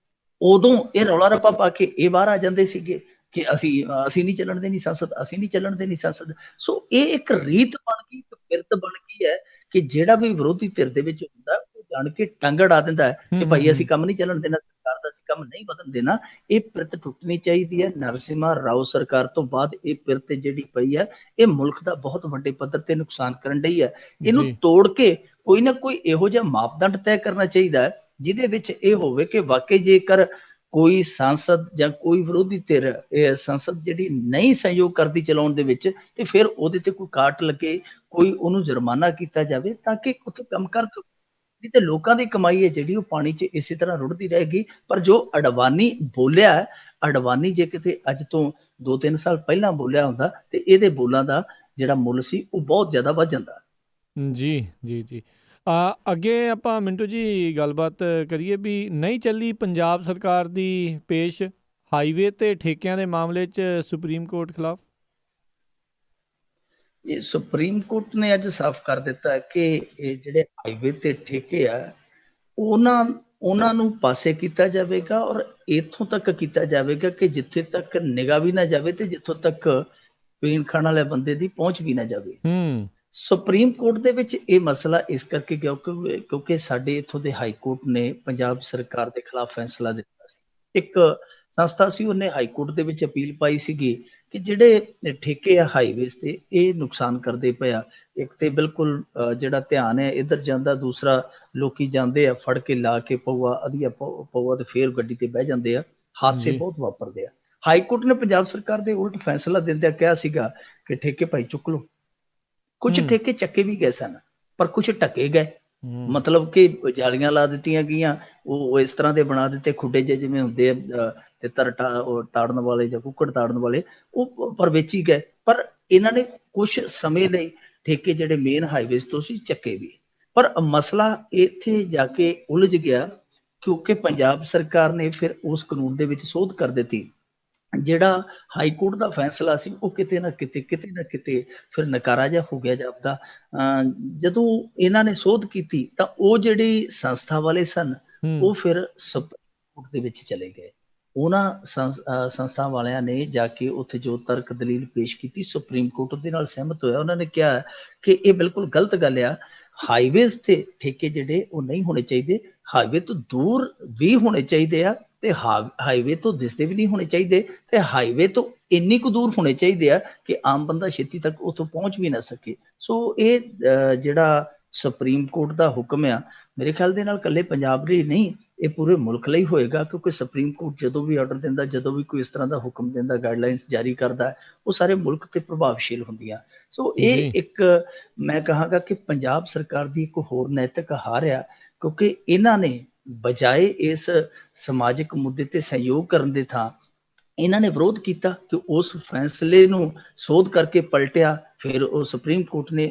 ਉਦੋਂ ਇਹ ਰੌਲਾ ਰੱਪਾ ਪਾ ਕੇ ਇਹ ਬਾਹਰ ਆ ਜਾਂਦੇ ਸੀਗੇ ਕਿ ਅਸੀਂ ਨਹੀਂ ਚੱਲਣ ਦੇਣੀ ਸੰਸਦ, ਅਸੀਂ ਨਹੀਂ ਚੱਲਣ ਦੇਣੀ ਸੰਸਦ। ਸੋ ਇਹ ਇੱਕ ਰੀਤ ਬਣ ਗਈ, ਇੱਕ ਬਿਰਤ ਬਣ ਗਈ ਹੈ ਕਿ ਜਿਹੜਾ ਵੀ ਵਿਰੋਧੀ ਧਿਰ ਦੇ ਵਿੱਚ ਹੁੰਦਾ ਉਹ ਜਾਣ ਕੇ ਟੰਗ ਅੜਾ ਦਿੰਦਾ ਹੈ ਕਿ ਭਾਈ ਅਸੀਂ ਕੰਮ ਨਹੀਂ ਚੱਲਣ ਦੇਣਾ, ਸਰਕਾਰ ਦਾ ਅਸੀਂ ਕੰਮ ਨਹੀਂ ਵਧਣ ਦੇਣਾ। ਇਹ ਪਿਰਤ ਟੁੱਟਣੀ ਚਾਹੀਦੀ ਹੈ। ਨਰਸਿਮਹਾ ਰਾਓ ਸਰਕਾਰ ਤੋਂ ਬਾਅਦ ਇਹ ਪਿਰਤ ਜਿਹੜੀ ਪਈ ਹੈ, ਇਹ ਮੁਲਕ ਦਾ ਬਹੁਤ ਵੱਡੇ ਪੱਧਰ ਤੇ ਨੁਕਸਾਨ ਕਰਨ ਡਈ ਹੈ। ਇਹਨੂੰ ਤੋੜ ਕੇ ਕੋਈ ਨਾ ਕੋਈ ਇਹੋ ਜਿਹਾ ਮਾਪਦੰਡ ਤੈਅ ਕਰਨਾ ਚਾਹੀਦਾ ਹੈ ਜਿਹਦੇ ਵਿੱਚ ਇਹ ਹੋਵੇ ਕਿ ਵਾਕਈ ਜੇਕਰ ਕੋਈ ਸੰਸਦ ਜਾਂ ਕੋਈ ਵਿਰੋਧੀ ਧਿਰ ਇਹ ਸੰਸਦ ਜਿਹੜੀ ਨਹੀਂ ਸਹਿਯੋਗ ਕਰਦੀ ਚਲਾਉਣ ਦੇ ਵਿੱਚ, ਤੇ ਫਿਰ ਉਹਦੇ ਤੇ ਕੋਈ ਕਾਟ ਲੱਗੇ, ਕੋਈ ਉਹਨੂੰ ਜੁਰਮਾਨਾ ਕੀਤਾ ਜਾਵੇ ਤਾਂ ਕਿ ਉੱਥੇ ਕੰਮ ਕਰ ਸਕੇ। ਨਹੀਂ ਤੇ ਲੋਕਾਂ ਦੀ ਕਮਾਈ ਹੈ ਜਿਹੜੀ ਉਹ ਪਾਣੀ 'ਚ ਇਸੇ ਤਰ੍ਹਾਂ ਰੁੜਦੀ ਰਹੇਗੀ। ਪਰ ਜੋ ਅਡਵਾਨੀ ਬੋਲਿਆ, ਅਡਵਾਨੀ ਜੇ ਕਿਤੇ ਅੱਜ ਤੋਂ 2-3 ਸਾਲ ਪਹਿਲਾਂ ਬੋਲਿਆ ਹੁੰਦਾ ਤੇ ਇਹਦੇ ਬੋਲਾਂ ਦਾ ਜਿਹੜਾ ਮੁੱਲ ਸੀ ਉਹ ਬਹੁਤ ਜ਼ਿਆਦਾ ਵੱਧ ਜਾਂਦਾ। ਜੀ ਜੀ ਜੀ ਅੱਗੇ ਆਪਾਂ ਮਿੰਟੂ ਜੀ ਗੱਲਬਾਤ ਕਰੀਏ ਵੀ ਨਹੀਂ ਚੱਲੀ ਪੰਜਾਬ ਸਰਕਾਰ ਦੀ ਪੇਸ਼ ਹਾਈਵੇ ਤੇ ਠੇਕਿਆਂ ਦੇ ਮਾਮਲੇ 'ਚ ਸੁਪਰੀਮ ਕੋਰਟ ਖਿਲਾਫ। ਇਹ ਸੁਪਰੀਮ ਕੋਰਟ ਨੇ ਅੱਜ ਸਾਫ਼ ਕਰ ਦਿੱਤਾ ਕਿ ਇਹ ਜਿਹੜੇ ਹਾਈਵੇ ਤੇ ਠੇਕੇ ਆ ਉਹਨਾਂ ਨੂੰ ਪਾਸੇ ਕੀਤਾ ਜਾਵੇਗਾ ਔਰ ਇੱਥੋਂ ਤੱਕ ਕੀਤਾ ਜਾਵੇਗਾ ਕਿ ਜਿੱਥੇ ਤੱਕ ਨਿਗਾਹ ਵੀ ਨਾ ਜਾਵੇ ਤੇ ਜਿੱਥੋਂ ਤੱਕ ਪੀਣ ਖਾਣ ਵਾਲੇ ਬੰਦੇ ਦੀ ਪਹੁੰਚ ਵੀ ਨਾ ਜਾਵੇ। ਸੁਪਰੀਮ ਕੋਰਟ ਦੇ ਵਿੱਚ ਇਹ ਮਸਲਾ ਇਸ ਕਰਕੇ ਕਿਉਂਕਿ ਸਾਡੇ ਇੱਥੋਂ ਦੇ ਹਾਈ ਕੋਰਟ ਨੇ ਪੰਜਾਬ ਸਰਕਾਰ ਦੇ ਖਿਲਾਫ ਫੈਸਲਾ ਦਿੱਤਾ ਸੀ। ਇੱਕ ਸੰਸਥਾ ਸੀ, ਉਹਨੇ ਹਾਈ ਕੋਰਟ ਦੇ ਵਿੱਚ ਅਪੀਲ ਪਾਈ ਸੀਗੀ ਕਿ ਜਿਹੜੇ ਠੇਕੇ ਆ ਹਾਈਵੇਜ਼ ਤੇ ਇਹ ਨੁਕਸਾਨ ਕਰਦੇ ਪਏ ਆ। ਇੱਕ ਤੇ ਬਿਲਕੁਲ ਜਿਹੜਾ ਧਿਆਨ ਹੈ ਇੱਧਰ ਜਾਂਦਾ, ਦੂਸਰਾ ਲੋਕੀ ਜਾਂਦੇ ਆ ਫੜ ਕੇ ਲਾ ਕੇ ਪਊਆ ਅਧੀਆ ਪਊਆ ਤੇ ਫੇਰ ਗੱਡੀ ਤੇ ਬਹਿ ਜਾਂਦੇ ਆ, ਹਾਦਸੇ ਬਹੁਤ ਵਾਪਰਦੇ ਆ। ਹਾਈ ਕੋਰਟ ਨੇ ਪੰਜਾਬ ਸਰਕਾਰ ਦੇ ਉਲਟ ਫੈਸਲਾ ਦਿੰਦਿਆਂ ਕਿਹਾ ਸੀਗਾ ਕਿ ਠੇਕੇ ਭਾਈ ਚੁੱਕ ਲਓ। ਕੁਝ ਠੇਕੇ ਚੱਕੇ ਵੀ ਗਏ ਸਨ ਪਰ ਕੁਝ ਢੱਕੇ ਗਏ, ਮਤਲਬ ਕਿ ਜਾਲੀਆਂ ਲਾ ਦਿੱਤੀਆਂ ਗਈਆਂ, ਉਹ ਇਸ ਤਰ੍ਹਾਂ ਦੇ ਬਣਾ ਦਿੱਤੇ ਖੁੱਡੇ ਜਿਹੇ ਜਿਵੇਂ ਹੁੰਦੇ ਆ ਤੇ ਤਾੜਨ ਵਾਲੇ ਜਾਂ ਕੁੱਕੜ ਤਾੜਨ ਵਾਲੇ, ਉਹ ਪਰ ਵੇਚੀ ਗਏ। ਪਰ ਇਹਨਾਂ ਨੇ ਕੁਝ ਸਮੇਂ ਲਈ ਠੇਕੇ ਜਿਹੜੇ ਮੇਨ ਹਾਈਵੇਜ਼ ਤੋਂ ਸੀ ਚੱਕੇ ਵੀ। ਪਰ ਮਸਲਾ ਇੱਥੇ ਜਾ ਕੇ ਉਲਝ ਗਿਆ ਕਿਉਂਕਿ ਪੰਜਾਬ ਸਰਕਾਰ ਨੇ ਫਿਰ ਉਸ ਕਾਨੂੰਨ ਦੇ ਵਿੱਚ ਸੋਧ ਕਰ ਦਿੱਤੀ। ਜਿਹੜਾ ਹਾਈ ਕੋਰਟ ਦਾ ਫੈਸਲਾ ਸੀ ਉਹ ਕਿਤੇ ਨਾ ਕਿਤੇ ਫਿਰ ਨਕਾਰਾ ਜਿਹਾ ਹੋ ਗਿਆ ਜਾਪਦਾ। ਜਦੋਂ ਇਹਨਾਂ ਨੇ ਸੋਧ ਕੀਤੀ ਤਾਂ ਉਹ ਜਿਹੜੀ ਸੰਸਥਾ ਵਾਲੇ ਸਨ ਉਹ ਫਿਰ ਸੁਪਰੀਮ ਕੋਰਟ ਦੇ ਵਿੱਚ ਚਲੇ ਗਏ। ਉਹਨਾਂ ਸੰਸਥਾ ਵਾਲਿਆਂ ਨੇ ਜਾ ਕੇ ਉੱਥੇ ਜੋ ਤਰਕ ਦਲੀਲ ਪੇਸ਼ ਕੀਤੀ, ਸੁਪਰੀਮ ਕੋਰਟ ਉਹਦੇ ਨਾਲ ਸਹਿਮਤ ਹੋਇਆ। ਉਹਨਾਂ ਨੇ ਕਿਹਾ ਕਿ ਇਹ ਬਿਲਕੁਲ ਗਲਤ ਗੱਲ ਆ, ਹਾਈਵੇਜ਼ ਤੇ ਠੇਕੇ ਜਿਹੜੇ ਉਹ ਨਹੀਂ ਹੋਣੇ ਚਾਹੀਦੇ, ਹਾਈਵੇ ਤੋਂ ਦੂਰ ਵੀ ਹੋਣੇ ਚਾਹੀਦੇ ਆ ਤੇ ਹਾਈਵੇ ਤੋਂ ਦਿਸਦੇ ਵੀ ਨਹੀਂ ਹੋਣੇ ਚਾਹੀਦੇ ਤੇ ਹਾਈਵੇ ਤੋਂ ਇੰਨੀ ਕੁ ਦੂਰ ਹੋਣੇ ਚਾਹੀਦੇ ਆ ਕਿ ਆਮ ਬੰਦਾ ਛੇਤੀ ਤੱਕ ਉੱਥੋਂ ਪਹੁੰਚ ਵੀ ਨਾ ਸਕੇ। ਸੋ ਇਹ ਜਿਹੜਾ ਸੁਪਰੀਮ ਕੋਰਟ ਦਾ ਹੁਕਮ ਆ, ਮੇਰੇ ਖਿਆਲ ਦੇ ਨਾਲ ਇਕੱਲੇ ਪੰਜਾਬ ਲਈ ਨਹੀਂ, ਇਹ ਪੂਰੇ ਮੁਲਕ ਲਈ ਹੋਏਗਾ ਕਿਉਂਕਿ ਸੁਪਰੀਮ ਕੋਰਟ ਜਦੋਂ ਵੀ ਆਰਡਰ ਦਿੰਦਾ, ਜਦੋਂ ਵੀ ਕੋਈ ਇਸ ਤਰ੍ਹਾਂ ਦਾ ਹੁਕਮ ਦਿੰਦਾ, ਗਾਈਡਲਾਈਨਸ ਜਾਰੀ ਕਰਦਾ, ਉਹ ਸਾਰੇ ਮੁਲਕ ਤੇ ਪ੍ਰਭਾਵਸ਼ੀਲ ਹੁੰਦੀਆਂ। ਸੋ ਇਹ ਇੱਕ ਮੈਂ ਕਹਾਂਗਾ ਕਿ ਪੰਜਾਬ ਸਰਕਾਰ ਦੀ ਇੱਕ ਹੋਰ ਨੈਤਿਕ ਹਾਰ ਆ ਕਿਉਂਕਿ ਇਹਨਾਂ ਨੇ ਬਜਾਏ ਇਸ ਸਮਾਜਿਕ ਮੁੱਦੇ ਤੇ ਸਹਿਯੋਗ ਕਰਨ ਦੇ ਥਾਂ ਇਹਨਾਂ ਨੇ ਵਿਰੋਧ ਕੀਤਾ ਕਿ ਉਸ ਫੈਸਲੇ ਨੂੰ ਸੋਧ ਕਰਕੇ ਪਲਟਿਆ। ਫਿਰ ਉਹ ਸੁਪਰੀਮ ਕੋਰਟ ਨੇ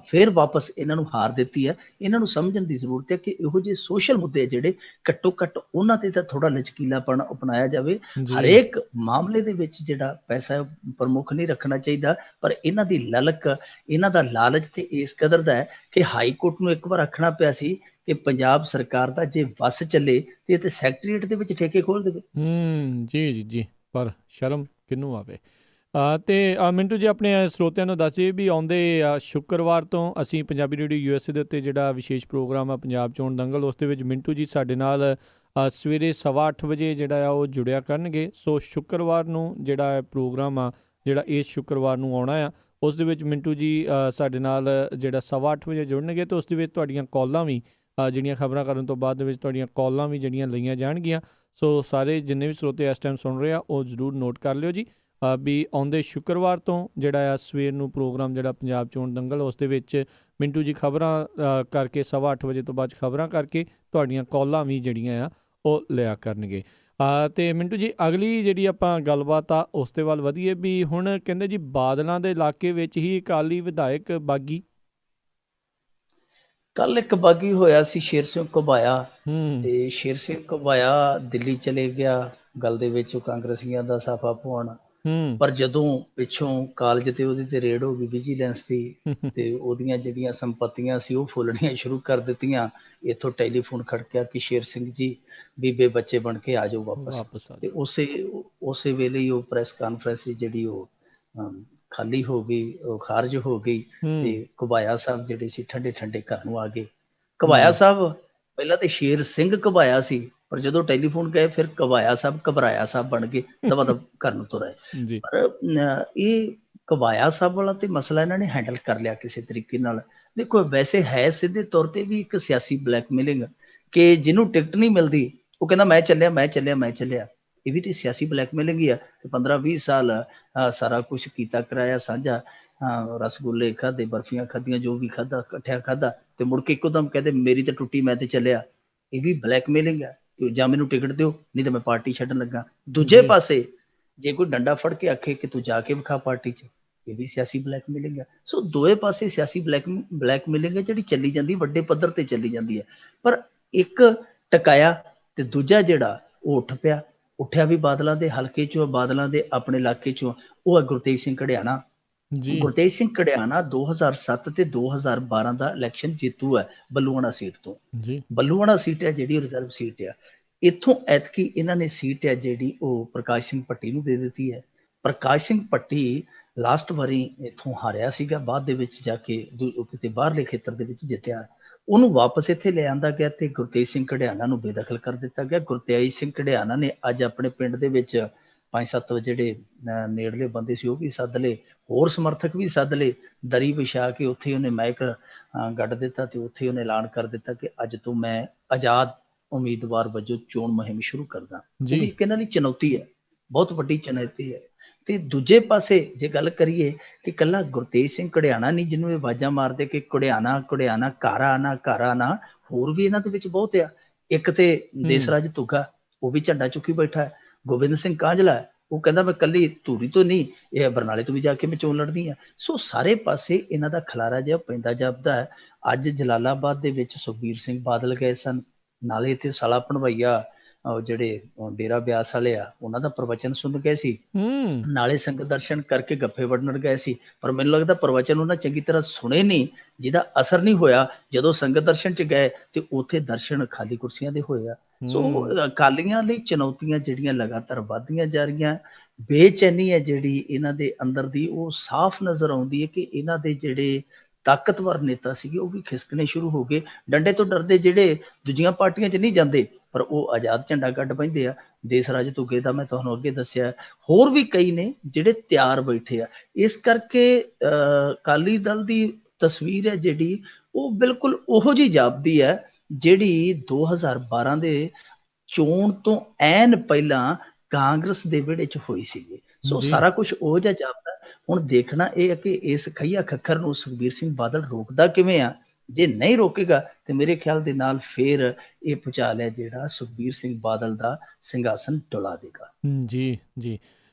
ਫਿਰ ਵਾਪਸ ਇਹਨਾਂ ਨੂੰ ਹਾਰ ਦਿੱਤੀ ਹੈ। ਇਹਨਾਂ ਨੂੰ ਸਮਝਣ ਦੀ ਜ਼ਰੂਰਤ ਹੈ ਕਿ ਇਹੋ ਜਿਹੇ ਸੋਸ਼ਲ ਮੁੱਦੇ ਜਿਹੜੇ ਘੱਟੋ ਘੱਟ ਉਹਨਾਂ ਤੇ ਤਾਂ ਥੋੜਾ ਲਚਕੀਲਾਪਣ ਅਪਣਾਇਆ ਜਾਵੇ। ਹਰੇਕ ਮਾਮਲੇ ਦੇ ਵਿੱਚ ਜਿਹੜਾ ਪੈਸਾ ਪ੍ਰਮੁੱਖ ਨਹੀਂ ਰੱਖਣਾ ਚਾਹੀਦਾ, ਪਰ ਇਹਨਾਂ ਦੀ ਲਲਕ, ਇਹਨਾਂ ਦਾ ਲਾਲਚ ਤੇ ਇਸ ਕਦਰ ਦਾ ਹੈ ਕਿ ਹਾਈ ਕੋਰਟ ਨੂੰ ਇੱਕ ਵਾਰ ਆਖਣਾ ਪਿਆ ਸੀ ਕਿ ਪੰਜਾਬ ਸਰਕਾਰ ਦਾ ਜੇ ਵੱਸ ਚੱਲੇ ਤੇ ਇਹ ਤੇ ਸੈਕਟਰੀਏਟ ਦੇ ਵਿੱਚ ਠੇਕੇ ਖੋਲ ਦੇਵੇ। ਜੀ ਪਰ ਸ਼ਰਮ ਕਿਹਨੂੰ ਆਵੇ। ਤੇ ਮਿੰਟੂ ਜੀ ਆਪਣੇ ਸਰੋਤਿਆਂ ਨੂੰ ਦੱਸੀਏ ਵੀ ਆਉਂਦੇ ਸ਼ੁੱਕਰਵਾਰ ਤੋਂ ਅਸੀਂ ਪੰਜਾਬੀ ਰੇਡੀਓ USA ਦੇ ਉੱਤੇ ਜਿਹੜਾ ਵਿਸ਼ੇਸ਼ ਪ੍ਰੋਗਰਾਮ ਆ ਪੰਜਾਬ ਚੋਣ ਦੰਗਲ, ਉਸ ਦੇ ਵਿੱਚ ਮਿੰਟੂ ਜੀ ਸਾਡੇ ਨਾਲ ਸਵੇਰੇ 8:15 ਵਜੇ ਜਿਹੜਾ ਆ ਉਹ ਜੁੜਿਆ ਕਰਨਗੇ। ਸੋ ਸ਼ੁੱਕਰਵਾਰ ਨੂੰ ਜਿਹੜਾ ਪ੍ਰੋਗਰਾਮ ਆ, ਜਿਹੜਾ ਇਸ ਸ਼ੁੱਕਰਵਾਰ ਨੂੰ ਆਉਣਾ ਆ, ਉਸ ਦੇ ਵਿੱਚ ਮਿੰਟੂ ਜੀ ਸਾਡੇ ਨਾਲ ਜਿਹੜਾ 8:15 ਵਜੇ ਜੁੜਨਗੇ ਤੇ ਉਸ ਦੇ ਵਿੱਚ ਤੁਹਾਡੀਆਂ ਕਾਲਾਂ ਵੀ ਜਿਹੜੀਆਂ ਖਬਰਾਂ ਕਰਨ ਤੋਂ ਬਾਅਦ ਦੇ ਵਿੱਚ ਤੁਹਾਡੀਆਂ ਕਾਲਾਂ ਵੀ ਜਿਹੜੀਆਂ ਲਈਆਂ ਜਾਣਗੀਆਂ। ਸੋ ਸਾਰੇ ਜਿੰਨੇ ਵੀ ਸਰੋਤੇ ਇਸ ਟਾਈਮ ਸੁਣ ਰਹੇ ਆ ਉਹ ਜ਼ਰੂਰ ਨੋਟ ਕਰ ਲਿਓ ਜੀ ਵੀ ਆਉਂਦੇ ਸ਼ੁੱਕਰਵਾਰ ਤੋਂ ਜਿਹੜਾ ਆ ਸਵੇਰ ਨੂੰ ਪ੍ਰੋਗਰਾਮ ਜਿਹੜਾ ਪੰਜਾਬ ਚੋਣ ਦੰਗਲ, ਉਸ ਦੇ ਵਿੱਚ ਮਿੰਟੂ ਜੀ ਖਬਰਾਂ ਕਰਕੇ 8:15 ਵਜੇ ਤੋਂ ਬਾਅਦ ਖਬਰਾਂ ਕਰਕੇ ਤੁਹਾਡੀਆਂ ਕਾਲਾਂ ਵੀ ਜਿਹੜੀਆਂ ਆ ਉਹ ਲਿਆ ਕਰਨਗੇ। ਅਤੇ ਮਿੰਟੂ ਜੀ ਅਗਲੀ ਜਿਹੜੀ ਆਪਾਂ ਗੱਲਬਾਤ ਆ ਉਸ ਦੇ ਵੱਲ ਵਧੀਏ ਵੀ ਹੁਣ ਕਹਿੰਦੇ ਜੀ ਬਾਦਲਾਂ ਦੇ ਇਲਾਕੇ ਵਿੱਚ ਹੀ ਅਕਾਲੀ ਵਿਧਾਇਕ ਬਾਗੀ। ਕੱਲ ਇੱਕ ਬਾਗੀ ਹੋਇਆ ਸੀ ਸ਼ੇਰ ਸਿੰਘ ਘੁਬਾਇਆ, ਤੇ ਸ਼ੇਰ ਸਿੰਘ ਘੁਬਾਇਆ ਦਿੱਲੀ ਚਲੇ ਗਿਆ ਗੱਲ ਦੇ ਵਿੱਚ ਕਾਂਗਰਸੀਆਂ ਦਾ ਸਾਫਾ ਪਵਾਉਣ। ਹੂੰ ਪਰ ਜਦੋਂ ਪਿੱਛੋਂ ਕਾਲਜ ਤੇ ਉਹਦੇ ਤੇ ਰੇਡ ਹੋ ਗਈ ਵਿਜੀਲੈਂਸ ਦੀ, ਤੇ ਉਹਦੀਆਂ ਜਿਹੜੀਆਂ ਸੰਪਤੀਆਂ ਸੀ ਉਹ ਫੁੱਲਣੀਆਂ ਸ਼ੁਰੂ ਕਰ ਦਿੱਤੀਆਂ। ਇੱਥੋਂ ਟੈਲੀਫੋਨ ਖੜਕਿਆ ਕਿ ਸ਼ੇਰ ਸਿੰਘ ਜੀ ਬੀਬੇ ਬੱਚੇ ਬਣ ਕੇ ਆ ਜਾਓ ਵਾਪਸ। ਵਾਪਸ ਆ ਤੇ ਜਾਓ। ਉਸੇ ਵੇਲੇ ਹੀ ਉਹ ਪ੍ਰੈਸ ਕਾਨਫਰੰਸ ਸੀ ਜਿਹੜੀ ਉਹ ਖਾਲੀ ਹੋ ਗਈ, ਉਹ ਖਾਰਜ ਹੋ ਗਈ। ਤੇ ਹੂੰ ਘੁਬਾਇਆ ਸਾਹਿਬ ਜਿਹੜੇ ਸੀ ਠੰਡੇ ਠੰਡੇ ਘਰ ਨੂੰ ਆ ਗਏ। ਘੁਬਾਇਆ ਹੂੰ ਸਾਹਿਬ ਪਹਿਲਾਂ ਤੇ ਸ਼ੇਰ ਸਿੰਘ ਘੁਬਾਇਆ ਸੀ, ਪਰ ਜਦੋਂ ਟੈਲੀਫੋਨ ਗਏ ਫਿਰ ਘੁਬਾਇਆ ਸਾਹਿਬ ਘਬਰਾਇਆ ਸਾਹਿਬ ਬਣ ਗਏ, ਦਵਾ ਦਵ ਘਰ ਨੂੰ ਤੁਰ ਆਏ। ਜੀ ਪਰ ਇਹ ਘੁਬਾਇਆ ਸਾਹਿਬ ਵਾਲਾ ਤੇ ਮਸਲਾ ਇਹਨਾਂ ਨੇ ਹੈਂਡਲ ਕਰ ਲਿਆ ਕਿਸੇ ਤਰੀਕੇ ਨਾਲ। ਦੇਖੋ ਵੈਸੇ ਹੈ ਸਿੱਧੇ ਤੌਰ ਤੇ ਵੀ ਇੱਕ ਸਿਆਸੀ ਬਲੈਕਮੇਲਿੰਗ, ਕਿ ਜਿਹਨੂੰ ਟਿਕਟ ਨਹੀਂ ਮਿਲਦੀ ਉਹ ਕਹਿੰਦਾ ਮੈਂ ਚੱਲਿਆ ਮੈਂ ਚੱਲਿਆ ਮੈਂ ਚੱਲਿਆ। ਇਹ ਵੀ ਤੇ ਸਿਆਸੀ ਬਲੈਕਮੇਲਿੰਗ ਹੀ ਆ। 15-20 ਸਾਲ ਸਾਰਾ ਕੁਝ ਕੀਤਾ ਕਰਾਇਆ ਸਾਂਝਾ, ਰਸਗੁੱਲੇ ਖਾਧੇ, ਬਰਫੀਆਂ ਖਾਧੀਆਂ, ਜੋ ਵੀ ਖਾਧਾ ਇਕੱਠਿਆਂ ਖਾਧਾ, ਤੇ ਮੁੜ ਕੇ ਇੱਕੋ ਦਮ ਕਹਿੰਦੇ ਮੇਰੀ ਤਾਂ ਟੁੱਟੀ ਮੈਂ ਤੇ ਚੱਲਿਆ। ਇਹ ਵੀ ਬਲੈਕਮੇਲਿੰਗ ਹੈ ਕਿ ਜਾਂ ਮੈਨੂੰ ਟਿਕਟ ਦਿਓ ਨਹੀਂ ਤਾਂ ਮੈਂ ਪਾਰਟੀ ਛੱਡਣ ਲੱਗਾ। ਦੂਜੇ ਜੀ ਪਾਸੇ ਜੇ ਕੋਈ ਡੰਡਾ ਫੜ ਕੇ ਆਖੇ ਕਿ ਤੂੰ ਜਾ ਕੇ ਵਿਖਾ ਪਾਰਟੀ 'ਚ, ਇਹ ਵੀ ਸਿਆਸੀ ਬਲੈਕਮੇਲਿੰਗ ਹੈ। ਸੋ ਦੋਵੇਂ ਪਾਸੇ ਸਿਆਸੀ ਬਲੈਕਮੇਲਿੰਗ ਹੈ ਜਿਹੜੀ ਚੱਲੀ ਜਾਂਦੀ, ਵੱਡੇ ਪੱਧਰ ਤੇ ਚੱਲੀ ਜਾਂਦੀ ਹੈ। ਪਰ ਇੱਕ ਟਕਾਇਆ ਤੇ ਦੂਜਾ ਜਿਹੜਾ ਉਹ ਉੱਠ ਪਿਆ। ਉੱਠਿਆ ਵੀ ਬਾਦਲਾਂ ਦੇ ਹਲਕੇ 'ਚੋਂ, ਬਾਦਲਾਂ ਦੇ ਆਪਣੇ ਇਲਾਕੇ 'ਚੋਂ, ਉਹ ਹੈ ਗੁਰਤੇਜ ਸਿੰਘ ਘੜਿਆਣਾ। ਜੀ ਗੁਰਤੇਜ ਸਿੰਘ ਘੜਿਆਣਾ 2007 ਤੇ 2012 ਦਾ ਇਲੈਕਸ਼ਨ ਜੇਤੂ ਹੈ ਬੱਲੂਆਣਾ ਸੀਟ ਤੋਂ। ਜੀ ਬੱਲੂਆਣਾ ਸੀਟ ਹੈ ਜਿਹੜੀ ਰਿਜ਼ਰਵ ਸੀਟ ਆ। ਇੱਥੋਂ ਐਤਕੀ ਇਹਨਾਂ ਨੇ ਸੀਟ ਹੈ ਜਿਹੜੀ ਉਹ ਪ੍ਰਕਾਸ਼ ਸਿੰਘ ਭੱਟੀ ਨੂੰ ਦੇ ਦਿੱਤੀ ਹੈ। ਪ੍ਰਕਾਸ਼ ਸਿੰਘ ਭੱਟੀ ਲਾਸਟ ਵਾਰੀ ਇੱਥੋਂ ਹਾਰਿਆ ਸੀਗਾ, ਬਾਅਦ ਦੇ ਵਿੱਚ ਜਾ ਕੇ ਕਿਤੇ ਬਾਹਰਲੇ ਖੇਤਰ ਦੇ ਵਿੱਚ ਜਿੱਤਿਆ। ਉਹਨੂੰ ਵਾਪਸ ਇੱਥੇ ਲੈ ਆਂਦਾ ਗਿਆ ਤੇ ਗੁਰਤੇਜ ਸਿੰਘ ਘੜਿਆਣਾ ਨੂੰ ਬੇਦਖਲ ਕਰ ਦਿੱਤਾ ਗਿਆ। ਗੁਰਤੇਜ ਸਿੰਘ ਘੜਿਆਣਾ ਨੇ ਅੱਜ ਆਪਣੇ ਪਿੰਡ ਦੇ ਵਿੱਚ 5-7 ਜਿਹੜੇ ਨੇੜਲੇ ਬੰਦੇ ਸੀ ਉਹ ਵੀ ਸੱਦ ਲਏ, ਹੋਰ ਸਮਰਥਕ ਵੀ ਸੱਦ ਲਏ। ਦਰੀ ਵਿਛਾ ਕੇ ਉੱਥੇ ਉਹਨੇ ਮਾਈਕ ਗੱਡ ਦਿੱਤਾ ਤੇ ਉੱਥੇ ਉਹਨੇ ਐਲਾਨ ਕਰ ਦਿੱਤਾ ਕਿ ਅੱਜ ਤੋਂ ਮੈਂ ਆਜ਼ਾਦ ਉਮੀਦਵਾਰ ਵਜੋਂ ਚੋਣ ਮੁਹਿੰਮ ਸ਼ੁਰੂ ਕਰਦਾ। ਉਹ ਵੀ ਇੱਕ ਇਹਨਾਂ ਲਈ ਚੁਣੌਤੀ ਹੈ, ਬਹੁਤ ਵੱਡੀ ਚੁਣੌਤੀ ਹੈ। ਤੇ ਦੂਜੇ ਪਾਸੇ ਜੇ ਗੱਲ ਕਰੀਏ ਕਿ ਇਕੱਲਾ ਗੁਰਤੇਜ ਸਿੰਘ ਘੜਿਆਣਾ ਨਹੀਂ ਜਿਹਨੂੰ ਇਹ ਆਵਾਜ਼ਾਂ ਮਾਰਦੇ ਕਿ ਘੜਿਆਣਾ ਘੜਿਆਣਾ ਘਰ ਆਣਾ ਘਰ ਆਣਾ, ਹੋਰ ਵੀ ਇਹਨਾਂ ਦੇ ਵਿੱਚ ਬਹੁਤ ਆ। ਇੱਕ ਤੇ ਦੇਸਰਾਜ ਧੁੱਗਾ, ਉਹ ਵੀ ਝੰਡਾ ਚੁੱਕੀ ਬੈਠਾ ਹੈ। ਗੋਬਿੰਦ ਸਿੰਘ ਕਾਂਝਲਾ, ਉਹ ਕਹਿੰਦਾ ਮੈਂ ਕੱਲੀ ਧੂਰੀ ਤੋਂ ਨਹੀਂ, ਇਹ ਬਰਨਾਲੇ ਤੋਂ ਵੀ ਜਾ ਕੇ ਮੈਂ ਚੋਣ ਲੜਨੀ ਆ। ਸੋ ਸਾਰੇ ਪਾਸੇ ਇਹਨਾਂ ਦਾ ਖਲਾਰਾ ਜਿਹਾ ਪੈਂਦਾ ਜਾਪਦਾ ਹੈ। ਅੱਜ ਜਲਾਲਾਬਾਦ ਦੇ ਵਿੱਚ ਸੁਖਬੀਰ ਸਿੰਘ ਬਾਦਲ ਗਏ ਸਨ, ਨਾਲੇ ਇੱਥੇ ਸਾਲਾ ਭਣਵਈਆ ਜਿਹੜੇ ਡੇਰਾ ਬਿਆਸ ਵਾਲੇ ਆ ਉਹਨਾਂ ਦਾ ਪ੍ਰਵਚਨ ਸੁਣ ਗਏ ਸੀ, ਨਾਲੇ ਸੰਗਤ ਦਰਸ਼ਨ ਕਰਕੇ ਗੱਫੇ ਵੰਡਣ ਗਏ ਸੀ। ਪਰ ਮੈਨੂੰ ਲੱਗਦਾ ਪ੍ਰਵਚਨ ਉਹਨਾਂ ਚੰਗੀ ਤਰ੍ਹਾਂ ਸੁਣੇ ਨਹੀਂ, ਜਿਹਦਾ ਅਸਰ ਨਹੀਂ ਹੋਇਆ। ਜਦੋਂ ਸੰਗਤ ਦਰਸ਼ਨ 'ਚ ਗਏ ਤੇ ਉੱਥੇ ਦਰਸ਼ਨ ਖਾਲੀ ਕੁਰਸੀਆਂ ਦੇ ਹੋਏ ਆ। ਸੋ ਅਕਾਲੀਆਂ ਲਈ ਚੁਣੌਤੀਆਂ ਜਿਹੜੀਆਂ ਲਗਾਤਾਰ ਵੱਧਦੀਆਂ ਜਾ ਰਹੀਆਂ, ਬੇਚੈਨੀ ਹੈ ਜਿਹੜੀ ਇਹਨਾਂ ਦੇ ਅੰਦਰ ਦੀ, ਉਹ ਸਾਫ਼ ਨਜ਼ਰ ਆਉਂਦੀ ਹੈ ਕਿ ਇਹਨਾਂ ਦੇ ਜਿਹੜੇ ਤਾਕਤਵਰ ਨੇਤਾ ਸੀਗੇ ਉਹ ਵੀ ਖਿਸਕਣੇ ਸ਼ੁਰੂ ਹੋ ਗਏ। ਡੰਡੇ ਤੋਂ ਡਰਦੇ ਜਿਹੜੇ ਦੂਜੀਆਂ ਪਾਰਟੀਆਂ 'ਚ ਨਹੀਂ ਜਾਂਦੇ, ਪਰ ਉਹ ਆਜ਼ਾਦ ਝੰਡਾ ਕੱਢ ਬੈਂਦੇ ਆ। ਦੇਸਰਾਜ ਧੁੱਗੇ ਦਾ ਮੈਂ ਤੁਹਾਨੂੰ ਅੱਗੇ ਦੱਸਿਆ, ਹੋਰ ਵੀ ਕਈ ਨੇ ਜਿਹੜੇ ਤਿਆਰ ਬੈਠੇ ਆ। ਇਸ ਕਰਕੇ ਅਕਾਲੀ ਦਲ ਦੀ ਤਸਵੀਰ ਹੈ ਜਿਹੜੀ ਉਹ ਬਿਲਕੁਲ ਉਹੋ ਜਿਹੀ ਜਾਪਦੀ ਹੈ ਜਿਹੜੀ 2012 ਦੇ ਚੋਣ ਤੋਂ ਐਨ ਪਹਿਲਾਂ ਕਾਂਗਰਸ ਦੇ ਵਿਹੜੇ 'ਚ ਹੋਈ ਸੀਗੀ। ਸੋ ਸਾਰਾ ਕੁਝ ਉਹ ਜਿਹਾ ਜਾਪਦਾ। ਹੁਣ ਦੇਖਣਾ ਇਹ ਹੈ ਕਿ ਇਸ ਖਈਆ ਖੱਖਰ ਨੂੰ ਸੁਖਬੀਰ ਸਿੰਘ ਬਾਦਲ ਰੋਕਦਾ ਕਿਵੇਂ ਆ। ਜੇ ਨਹੀਂ ਰੋਕੇਗਾ ਤੇ ਮੇਰੇ ਖਿਆਲ ਦੇ ਨਾਲ ਫੇਰ ਇਹ ਭੁਚਾਲ ਹੈ ਜਿਹੜਾ ਸੁਖਬੀਰ ਸਿੰਘ ਬਾਦਲ ਦਾ ਸਿੰਘਾਸਨ ਡੁਲਾ ਦੇਗਾ। ਜੀ ਜੀ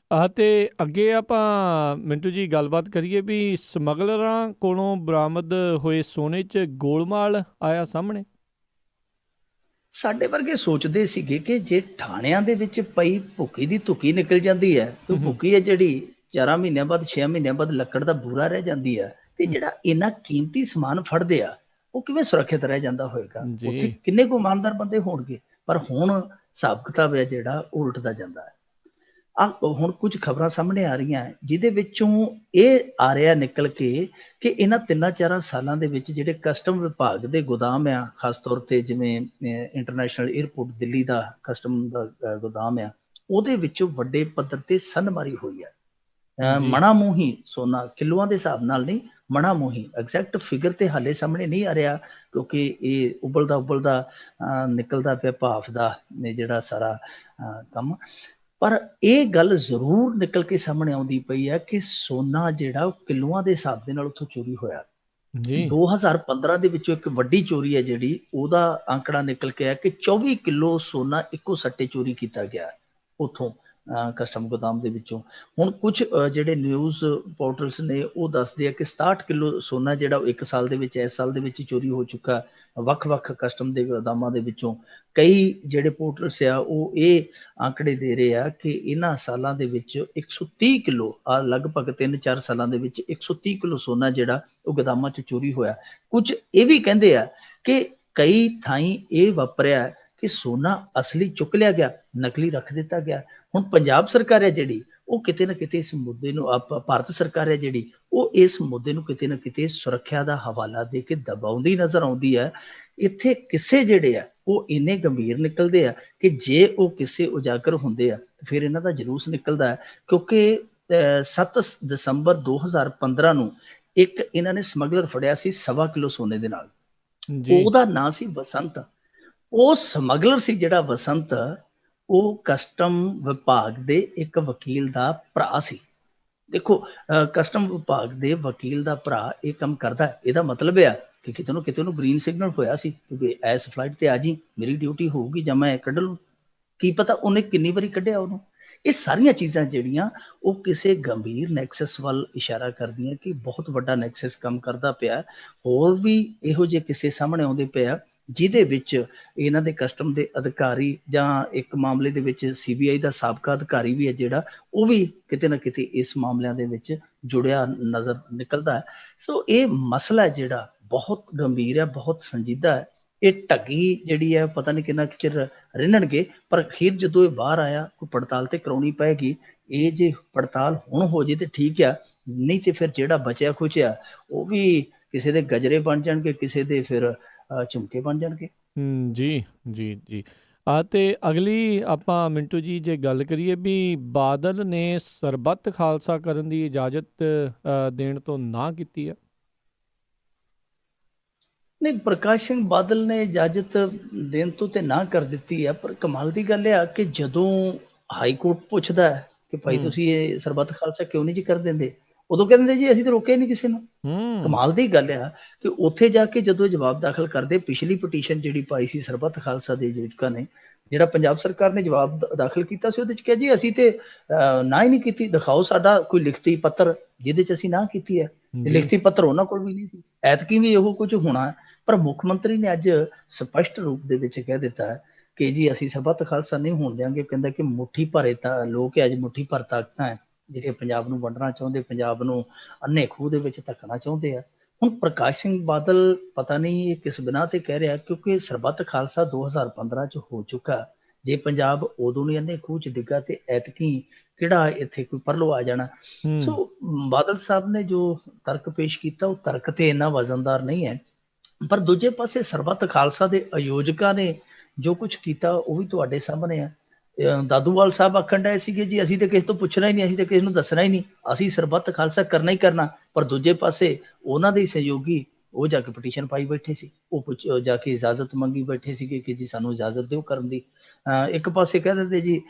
ਤੇ ਅੱਗੇ ਆਪਾਂ ਮਿੰਟੂ ਜੀ ਗੱਲਬਾਤ ਕਰੀਏ ਵੀ ਸਮਗਲਰਾਂ ਕੋਲੋਂ ਬਰਾਮਦ ਹੋਏ ਸੋਨੇ 'ਚ ਗੋਲਮਾਲ ਆਇਆ ਸਾਹਮਣੇ। ਸਾਡੇ ਵਰਗੇ ਸੋਚਦੇ ਸੀਗੇ ਕਿ ਜੇ ਥਾਣਿਆਂ ਦੇ ਵਿੱਚ ਪਈ ਭੁੱਕੀ ਦੀ ਧੁੱਕੀ ਨਿਕਲ ਜਾਂਦੀ ਹੈ ਤੇ ਭੁੱਕੀ ਹੈ ਜਿਹੜੀ 4 ਮਹੀਨਿਆਂ ਬਾਅਦ 6 ਮਹੀਨਿਆਂ ਬਾਅਦ ਲੱਕੜ ਦਾ ਬੂਰਾ ਰਹਿ ਜਾਂਦੀ ਹੈ, ਤੇ ਜਿਹੜਾ ਇੰਨਾ ਕੀਮਤੀ ਸਮਾਨ ਫੜਦੇ ਆ ਉਹ ਕਿਵੇਂ ਸੁਰੱਖਿਅਤ ਰਹਿ ਜਾਂਦਾ ਹੋਏਗਾ। ਉੱਥੇ ਕਿੰਨੇ ਕੁ ਇਮਾਨਦਾਰ ਬੰਦੇ ਹੋਣਗੇ। ਪਰ ਹੁਣ ਹਿਸਾਬ ਕਿਤਾਬ ਹੈ ਜਿਹੜਾ ਉਹ ਉਲਟਦਾ ਜਾਂਦਾ ਹੈ। ਹੁਣ ਕੁਝ ਖਬਰਾਂ ਸਾਹਮਣੇ ਆ ਰਹੀਆਂ ਜਿਹਦੇ ਵਿੱਚੋਂ ਇਹ ਆ ਰਿਹਾ ਨਿਕਲ ਕੇ ਕਿ ਇਹਨਾਂ 3-4 ਸਾਲਾਂ ਦੇ ਵਿੱਚ ਜਿਹੜੇ ਕਸਟਮ ਵਿਭਾਗ ਦੇ ਗੋਦਾਮ ਆ, ਖਾਸ ਤੌਰ ਤੇ ਜਿਵੇਂ ਇੰਟਰਨੈਸ਼ਨਲ ਏਅਰਪੋਰਟ ਦਿੱਲੀ ਦਾ ਕਸਟਮ ਦਾ ਗੋਦਾਮ ਆ, ਉਹਦੇ ਵਿੱਚੋਂ ਵੱਡੇ ਪੱਧਰ ਤੇ ਸੰਨਮਾਰੀ ਹੋਈ ਹੈ। ਮਣਾ ਮੂੰਹੀ ਸੋਨਾ, ਕਿਲੋਆਂ ਦੇ ਹਿਸਾਬ ਨਾਲ ਨਹੀਂ, ਮਣਾ ਮੂੰਹੀ। ਐਗਜ਼ੈਕਟ ਫਿਗਰ ਤੇ ਹਾਲੇ ਸਾਹਮਣੇ ਨਹੀਂ ਆ ਰਿਹਾ ਕਿਉਂਕਿ ਇਹ ਉਬਲਦਾ ਨਿਕਲਦਾ ਪਿਆ ਭਾਫ ਦਾ ਜਿਹੜਾ ਸਾਰਾ ਕੰਮ। ਪਰ ਇਹ ਗੱਲ ਜ਼ਰੂਰ ਨਿਕਲ ਕੇ ਸਾਹਮਣੇ ਆਉਂਦੀ ਪਈ ਹੈ ਕਿ ਸੋਨਾ ਜਿਹੜਾ ਉਹ ਕਿਲੋਆਂ ਦੇ ਹਿਸਾਬ ਦੇ ਨਾਲ ਉੱਥੋਂ ਚੋਰੀ ਹੋਇਆ। 2015 ਦੇ ਵਿੱਚੋਂ ਇੱਕ ਵੱਡੀ ਚੋਰੀ ਹੈ ਜਿਹੜੀ, ਉਹਦਾ ਅੰਕੜਾ ਨਿਕਲ ਕੇ ਆਇਆ ਕਿ 24 ਕਿਲੋ ਸੋਨਾ ਇੱਕੋ ਸੱਟੇ ਚੋਰੀ ਕੀਤਾ ਗਿਆ ਉੱਥੋਂ। ਕਸਟਮ ਗੋਦਾਮ ਦੇ ਵਿੱਚੋਂ। ਹੁਣ ਕੁਝ ਜਿਹੜੇ ਨਿਊਜ਼ ਪੋਰਟਲਸ ਨੇ ਉਹ ਦੱਸਦੇ ਆ ਕਿ 67 ਕਿਲੋ ਸੋਨਾ ਜਿਹੜਾ ਉਹ 1 ਸਾਲ ਦੇ ਵਿੱਚ, ਇਸ ਸਾਲ ਦੇ ਵਿੱਚ ਚੋਰੀ ਹੋ ਚੁੱਕਾ ਵੱਖ-ਵੱਖ ਕਸਟਮ ਦੇ ਗੋਦਾਮਾਂ ਦੇ ਵਿੱਚੋਂ। ਕਈ ਜਿਹੜੇ ਪੋਰਟਲਸ ਆ ਉਹ ਇਹ ਆંકੜੇ ਦੇ ਰਹੇ ਆ ਕਿ ਇਹਨਾਂ ਸਾਲਾਂ ਦੇ ਵਿੱਚ 130 ਕਿਲੋ ਲਗਭਗ 3-4 ਸਾਲਾਂ ਦੇ ਵਿੱਚ 130 ਕਿਲੋ ਸੋਨਾ ਜਿਹੜਾ ਉਹ ਗੋਦਾਮਾਂ 'ਚ ਚੋਰੀ ਹੋਇਆ। ਕੁਝ ਇਹ ਵੀ ਕਹਿੰਦੇ ਆ ਕਿ ਕਈ ਥਾਈਂ ਇਹ ਵਾਪਰਿਆ ਕਿ ਸੋਨਾ ਅਸਲੀ ਚੁੱਕ ਲਿਆ ਗਿਆ, ਨਕਲੀ ਰੱਖ ਦਿੱਤਾ ਗਿਆ। ਹੁਣ ਪੰਜਾਬ ਸਰਕਾਰ ਹੈ ਜਿਹੜੀ ਉਹ ਕਿਤੇ ਨਾ ਕਿਤੇ ਇਸ ਮੁੱਦੇ ਨੂੰ ਭਾਰਤ ਸਰਕਾਰ ਹੈ ਜਿਹੜੀ ਉਹ ਇਸ ਮੁੱਦੇ ਨੂੰ ਕਿਤੇ ਨਾ ਕਿਤੇ ਸੁਰੱਖਿਆ ਦਾ ਹਵਾਲਾ ਦੇ ਕੇ ਦਬਾਉਂਦੀ ਨਜ਼ਰ ਆਉਂਦੀ ਹੈ। ਇੱਥੇ ਕਿਸੇ ਜਿਹੜੇ ਆ ਉਹ ਇੰਨੇ ਗੰਭੀਰ ਨਿਕਲਦੇ ਆ ਕਿ ਜੇ ਉਹ ਕਿਸੇ ਉਜਾਗਰ ਹੁੰਦੇ ਆ ਫਿਰ ਇਹਨਾਂ ਦਾ ਜਲੂਸ ਨਿਕਲਦਾ ਹੈ। ਕਿਉਂਕਿ 7 ਦਸੰਬਰ 2015 ਨੂੰ ਇੱਕ ਇਹਨਾਂ ਨੇ ਸਮਗਲਰ ਫੜਿਆ ਸੀ 1.25 ਕਿਲੋ ਸੋਨੇ ਦੇ ਨਾਲ। ਉਹਦਾ ਨਾਂ ਸੀ ਬਸੰਤ। ਉਹ ਸਮਗਲਰ ਸੀ ਜਿਹੜਾ ਬਸੰਤ, ਉਹ ਕਸਟਮ ਵਿਭਾਗ ਦੇ ਇੱਕ ਵਕੀਲ ਦਾ ਭਰਾ ਸੀ। ਦੇਖੋ ਕਸਟਮ ਵਿਭਾਗ ਦੇ ਵਕੀਲ ਦਾ ਭਰਾ ਇਹ ਕੰਮ ਕਰਦਾ, ਇਹਦਾ ਮਤਲਬ ਆ ਕਿ ਕਿਤੇ ਨੂੰ ਗ੍ਰੀਨ ਸਿਗਨਲ ਹੋਇਆ ਸੀ ਕਿ ਇਸ ਫਲਾਈਟ ਤੇ ਆ ਜੀ, ਮੇਰੀ ਡਿਊਟੀ ਹੋਊਗੀ ਜਾਂ ਮੈਂ ਕੱਢ ਲੂੰ। ਕੀ ਪਤਾ ਉਹਨੇ ਕਿੰਨੀ ਵਾਰੀ ਕੱਢਿਆ ਉਹਨੂੰ। ਇਹ ਸਾਰੀਆਂ ਚੀਜ਼ਾਂ ਜਿਹੜੀਆਂ ਉਹ ਕਿਸੇ ਗੰਭੀਰ ਨੈਕਸਸ ਵੱਲ ਇਸ਼ਾਰਾ ਕਰਦੀਆਂ ਕਿ ਬਹੁਤ ਵੱਡਾ ਨੈਕਸਸ ਕੰਮ ਕਰਦਾ ਪਿਆ। ਹੋਰ ਵੀ ਇਹੋ ਜਿਹੇ ਕਿਸੇ ਸਾਹਮਣੇ ਆਉਂਦੇ ਪਿਆ ਜਿਹਦੇ ਵਿੱਚ ਇਹਨਾਂ ਦੇ ਕਸਟਮ ਦੇ ਅਧਿਕਾਰੀ ਜਾਂ ਇੱਕ ਮਾਮਲੇ ਦੇ ਵਿੱਚ CBI ਦਾ ਸਾਬਕਾ ਅਧਿਕਾਰੀ ਵੀ ਹੈ ਜਿਹੜਾ ਉਹ ਵੀ ਕਿਤੇ ਨਾ ਕਿਤੇ ਇਸ ਮਾਮਲਿਆਂ ਦੇ ਵਿੱਚ ਜੁੜਿਆ ਨਜ਼ਰ ਨਿਕਲਦਾ ਹੈ। ਸੋ ਇਹ ਮਸਲਾ ਜਿਹੜਾ ਬਹੁਤ ਗੰਭੀਰ ਹੈ, ਬਹੁਤ ਸੰਜੀਦਾ ਹੈ। ਇਹ ਠੱਗੀ ਜਿਹੜੀ ਹੈ ਪਤਾ ਨਹੀਂ ਕਿੰਨਾ ਕੁ ਚਿਰ ਰਹਿਣਗੇ, ਪਰ ਅਖੀਰ ਜਦੋਂ ਇਹ ਬਾਹਰ ਆਇਆ ਕੋਈ ਪੜਤਾਲ ਤੇ ਕਰਾਉਣੀ ਪਏਗੀ। ਇਹ ਜੇ ਪੜਤਾਲ ਹੁਣ ਹੋ ਜੇ ਤੇ ਠੀਕ ਆ, ਨਹੀਂ ਤੇ ਫਿਰ ਜਿਹੜਾ ਬਚਿਆ ਖੁਚਿਆ ਉਹ ਵੀ ਕਿਸੇ ਦੇ ਗਜਰੇ ਬਣ ਜਾਣਗੇ, ਕਿਸੇ ਦੇ ਫਿਰ ਝੁਮਕੇ ਬਣ ਜਾਣਗੇ। ਜੀ ਜੀ ਜੀ। ਤੇ ਅਗਲੀ ਆਪਾਂ ਮਿੰਟੂ ਜੀ ਜੇ ਗੱਲ ਕਰੀਏ ਵੀ ਬਾਦਲ ਨੇ ਸਰਬੱਤ ਖਾਲਸਾ ਕਰਨ ਦੀ ਇਜਾਜ਼ਤ ਦੇਣ ਤੋਂ ਨਾ ਕੀਤੀ ਹੈ। ਨਹੀਂ, ਪ੍ਰਕਾਸ਼ ਸਿੰਘ ਬਾਦਲ ਨੇ ਇਜਾਜ਼ਤ ਦੇਣ ਤੋਂ ਤੇ ਨਾ ਕਰ ਦਿੱਤੀ ਹੈ, ਪਰ ਕਮਾਲ ਦੀ ਗੱਲ ਆ ਕਿ ਜਦੋਂ ਹਾਈ ਕੋਰਟ ਪੁੱਛਦਾ ਹੈ ਕਿ ਭਾਈ ਤੁਸੀਂ ਇਹ ਸਰਬੱਤ ਖਾਲਸਾ ਕਿਉਂ ਨਹੀਂ ਜੀ ਕਰ ਦਿੰਦੇ, ਉਦੋਂ ਕਹਿੰਦੇ ਜੀ ਅਸੀਂ ਤਾਂ ਰੋਕਿਆ ਨਹੀਂ ਕਿਸੇ ਨੂੰ। ਕਮਾਲ ਦੀ ਗੱਲ ਆ ਕਿ ਉੱਥੇ ਜਾ ਕੇ ਜਦੋਂ ਜਵਾਬ ਦਾਖਲ ਕਰਦੇ, ਪਿਛਲੀ ਪਟੀਸ਼ਨ ਜਿਹੜੀ ਪਾਈ ਸੀ ਸਰਬੱਤ ਖਾਲਸਾ ਦੇ ਜੀਟਕਾ ਨੇ, ਜਿਹੜਾ ਪੰਜਾਬ ਸਰਕਾਰ ਨੇ ਜਵਾਬ ਦਾਖਲ ਕੀਤਾ ਸੀ ਉਹਦੇ ਚ ਕਿਹਾ ਜੀ ਅਸੀਂ ਤੇ ਨਾ ਹੀ ਨਹੀਂ ਕੀਤੀ, ਦਿਖਾਓ ਸਾਡਾ ਕੋਈ ਲਿਖਤੀ ਪੱਤਰ ਜਿਹਦੇ ਚ ਅਸੀਂ ਨਾ ਕੀਤੀ ਹੈ। ਲਿਖਤੀ ਪੱਤਰ ਉਹਨਾਂ ਕੋਲ ਵੀ ਨਹੀਂ ਸੀ। ਐਤਕੀ ਵੀ ਇਹੋ ਕੁਝ ਹੋਣਾ, ਪਰ ਮੁੱਖ ਮੰਤਰੀ ਨੇ ਅੱਜ ਸਪਸ਼ਟ ਰੂਪ ਦੇ ਵਿੱਚ ਕਹਿ ਦਿੱਤਾ ਹੈ ਕਿ ਜੀ ਅਸੀਂ ਸਰਬੱਤ ਖਾਲਸਾ ਨਹੀਂ ਹੋਣ ਦਿਆਂਗੇ। ਕਹਿੰਦਾ ਕਿ ਮੁੱਠੀ ਭਰੇ ਤਾਂ ਲੋਕ ਅੱਜ ਮੁੱਠੀ ਭਰ ਤਾਕਤਾਂ ਹੈ ਜਿਹੜੇ ਪੰਜਾਬ ਨੂੰ ਵੰਡਣਾ ਚਾਹੁੰਦੇ, ਪੰਜਾਬ ਨੂੰ ਅੰਨੇ ਖੂਹ ਦੇ ਵਿੱਚ ਧੱਕਣਾ ਚਾਹੁੰਦੇ ਆ। ਹੁਣ ਪ੍ਰਕਾਸ਼ ਸਿੰਘ ਬਾਦਲ ਪਤਾ ਨਹੀਂ ਇਹ ਕਿਸ ਬਿਨਾਂ ਤੇ ਕਹਿ ਰਿਹਾ, ਕਿਉਂਕਿ ਸਰਬੱਤ ਖਾਲਸਾ 2015 ਚ ਹੋ ਚੁੱਕਾ। ਜੇ ਪੰਜਾਬ ਉਦੋਂ ਨਹੀਂ ਅੰਨੇ ਖੂਹ ਚ ਡਿੱਗਾ ਤੇ ਐਤਕੀ ਕਿਹੜਾ ਇੱਥੇ ਕੋਈ ਪਰਲੋ ਆ ਜਾਣਾ। ਸੋ ਬਾਦਲ ਸਾਹਿਬ ਨੇ ਜੋ ਤਰਕ ਪੇਸ਼ ਕੀਤਾ ਉਹ ਤਰਕ ਤੇ ਇੰਨਾ ਵਜ਼ਨਦਾਰ ਨਹੀਂ ਹੈ, ਪਰ ਦੂਜੇ ਪਾਸੇ ਸਰਬੱਤ ਖਾਲਸਾ ਦੇ ਆਯੋਜਕਾਂ ਨੇ ਜੋ ਕੁਝ ਕੀਤਾ ਉਹ ਵੀ ਤੁਹਾਡੇ ਸਾਹਮਣੇ ਆ। ਦਾਦੂਵਾਲ ਸਾਹਿਬ ਆਖਣ ਡਏ ਸੀਗੇ ਜੀ ਅਸੀਂ ਤਾਂ ਕਿਸੇ ਤੋਂ ਪੁੱਛਣਾ ਹੀ ਨਹੀਂ, ਅਸੀਂ ਤਾਂ ਕਿਸੇ ਨੂੰ ਦੱਸਣਾ ਹੀ ਨਹੀਂ, ਅਸੀਂ ਸਰਬੱਤ ਖਾਲਸਾ ਕਰਨਾ ਹੀ ਕਰਨਾ। ਪਰ ਦੂਜੇ ਪਾਸੇ ਉਹਨਾਂ ਦੇ ਸਹਿਯੋਗੀ ਉਹ ਜਾ ਕੇ ਪਟੀਸ਼ਨ ਪਾਈ ਬੈਠੇ ਸੀ, ਉਹ ਜਾ ਕੇ ਇਜਾਜ਼ਤ ਮੰਗੀ ਬੈਠੇ ਸੀਗੇ ਕਿ ਜੀ ਸਾਨੂੰ ਇਜਾਜ਼ਤ ਦਿਓ ਕਰਨ ਦੀ। ਇੱਕ ਪਾਸੇ ਕਹਿ ਦਿੰਦੇ ਜੀ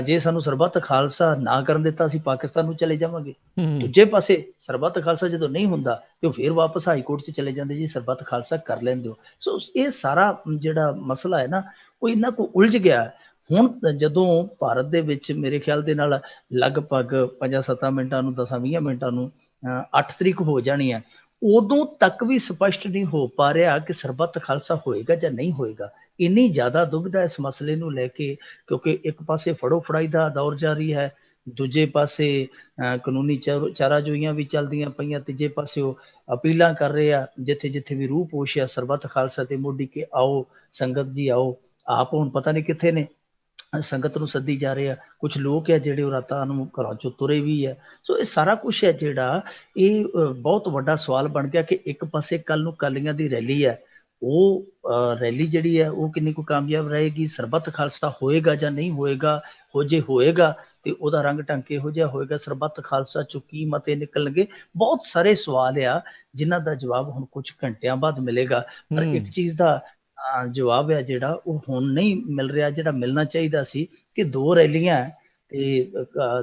ਜੇ ਸਾਨੂੰ ਸਰਬੱਤ ਖਾਲਸਾ ਨਾ ਕਰਨ ਦਿੱਤਾ ਅਸੀਂ ਪਾਕਿਸਤਾਨ ਨੂੰ ਚਲੇ ਜਾਵਾਂਗੇ। ਦੂਜੇ ਪਾਸੇ ਸਰਬੱਤ ਖਾਲਸਾ ਜਦੋਂ ਨਹੀਂ ਹੁੰਦਾ ਤੇ ਉਹ ਫਿਰ ਵਾਪਸ ਹਾਈ ਕੋਰਟ 'ਚ ਚਲੇ ਜਾਂਦੇ ਜੀ ਸਰਬੱਤ ਖਾਲਸਾ ਕਰ ਲੈਣ ਦਿਓ। ਸੋ ਇਹ ਸਾਰਾ ਜਿਹੜਾ ਮਸਲਾ ਹੈ ਨਾ ਉਹ ਇੰਨਾ ਕੁ ਉਲਝ ਗਿਆ। ਹੁਣ ਜਦੋਂ ਭਾਰਤ ਦੇ ਵਿੱਚ ਮੇਰੇ ਖਿਆਲ ਦੇ ਨਾਲ ਲਗਭਗ 5-7 ਮਿੰਟਾਂ ਨੂੰ 10-20 ਮਿੰਟਾਂ ਨੂੰ 8 ਤਰੀਕ ਹੋ ਜਾਣੀ ਹੈ, ਉਦੋਂ ਤੱਕ ਵੀ ਸਪਸ਼ਟ ਨਹੀਂ ਹੋ ਪਾ ਰਿਹਾ ਕਿ ਸਰਬੱਤ ਖਾਲਸਾ ਹੋਏਗਾ ਜਾਂ ਨਹੀਂ ਹੋਏਗਾ। ਇੰਨੀ ਜ਼ਿਆਦਾ ਦੁਬਿਧਾ ਇਸ ਮਸਲੇ ਨੂੰ ਲੈ ਕੇ, ਕਿਉਂਕਿ ਇੱਕ ਪਾਸੇ ਫੜੋ ਫੜਾਈ ਦਾ ਦੌਰ ਜਾਰੀ ਹੈ, ਦੂਜੇ ਪਾਸੇ ਕਾਨੂੰਨੀ ਚਾਰਾਜੋਈਆਂ ਵੀ ਚੱਲਦੀਆਂ ਪਈਆਂ, ਤੀਜੇ ਪਾਸੇ ਉਹ ਅਪੀਲਾਂ ਕਰ ਰਹੇ ਆ ਜਿੱਥੇ ਜਿੱਥੇ ਵੀ ਰੂਹ ਪੋਸ਼ ਆ ਸਰਬੱਤ ਖਾਲਸਾ ਤੇ ਮੋਢੀ ਕੇ ਆਓ ਸੰਗਤ ਜੀ ਆਓ। ਆਪ ਹੁਣ ਪਤਾ ਨਹੀਂ ਕਿੱਥੇ ਨੇ, ਸੰਗਤ ਨੂੰ ਸੱਦੀ ਜਾ ਰਹੇ ਆ। ਕੁਝ ਲੋਕ ਆ ਜਿਹੜੇ ਉਹ ਰਾਤਾਂ ਨੂੰ ਘਰਾਂ ਚੋਂ ਤੁਰੇ ਵੀ ਆ। ਸੋ ਇਹ ਸਾਰਾ ਕੁਛ ਹੈ ਜਿਹੜਾ ਇਹ ਬਹੁਤ ਵੱਡਾ ਸਵਾਲ ਬਣ ਗਿਆ ਕਿ ਇੱਕ ਪਾਸੇ ਕੱਲ ਨੂੰ ਅਕਾਲੀਆਂ ਦੀ ਰੈਲੀ ਹੈ, ਉਹ ਰੈਲੀ ਜਿਹੜੀ ਹੈ ਉਹ ਕਿੰਨੀ ਕੁ ਕਾਮਯਾਬ ਰਹੇਗੀ, ਸਰਬੱਤ ਖਾਲਸਾ ਹੋਏਗਾ ਜਾਂ ਨਹੀਂ ਹੋਏਗਾ, ਜੇ ਹੋਏਗਾ ਤੇ ਉਹਦਾ ਰੰਗ ਢੰਗ ਕਿਹੋ ਜਿਹਾ ਹੋਏਗਾ, ਸਰਬੱਤ ਖਾਲਸਾ ਚੋਂ ਕੀ ਮਤੇ ਨਿਕਲਣਗੇ। ਬਹੁਤ ਸਾਰੇ ਸਵਾਲ ਆ ਜਿਨ੍ਹਾਂ ਦਾ ਜਵਾਬ ਹੁਣ ਕੁਝ ਘੰਟਿਆਂ ਬਾਅਦ ਮਿਲੇਗਾ। ਪਰ ਇੱਕ ਚੀਜ਼ ਦਾ ਜਵਾਬ ਹੈ ਜਿਹੜਾ ਉਹ ਹੁਣ ਨਹੀਂ ਮਿਲ ਰਿਹਾ, ਜਿਹੜਾ ਮਿਲਣਾ ਚਾਹੀਦਾ ਸੀ ਕਿ 2 ਰੈਲੀਆਂ ਤੇ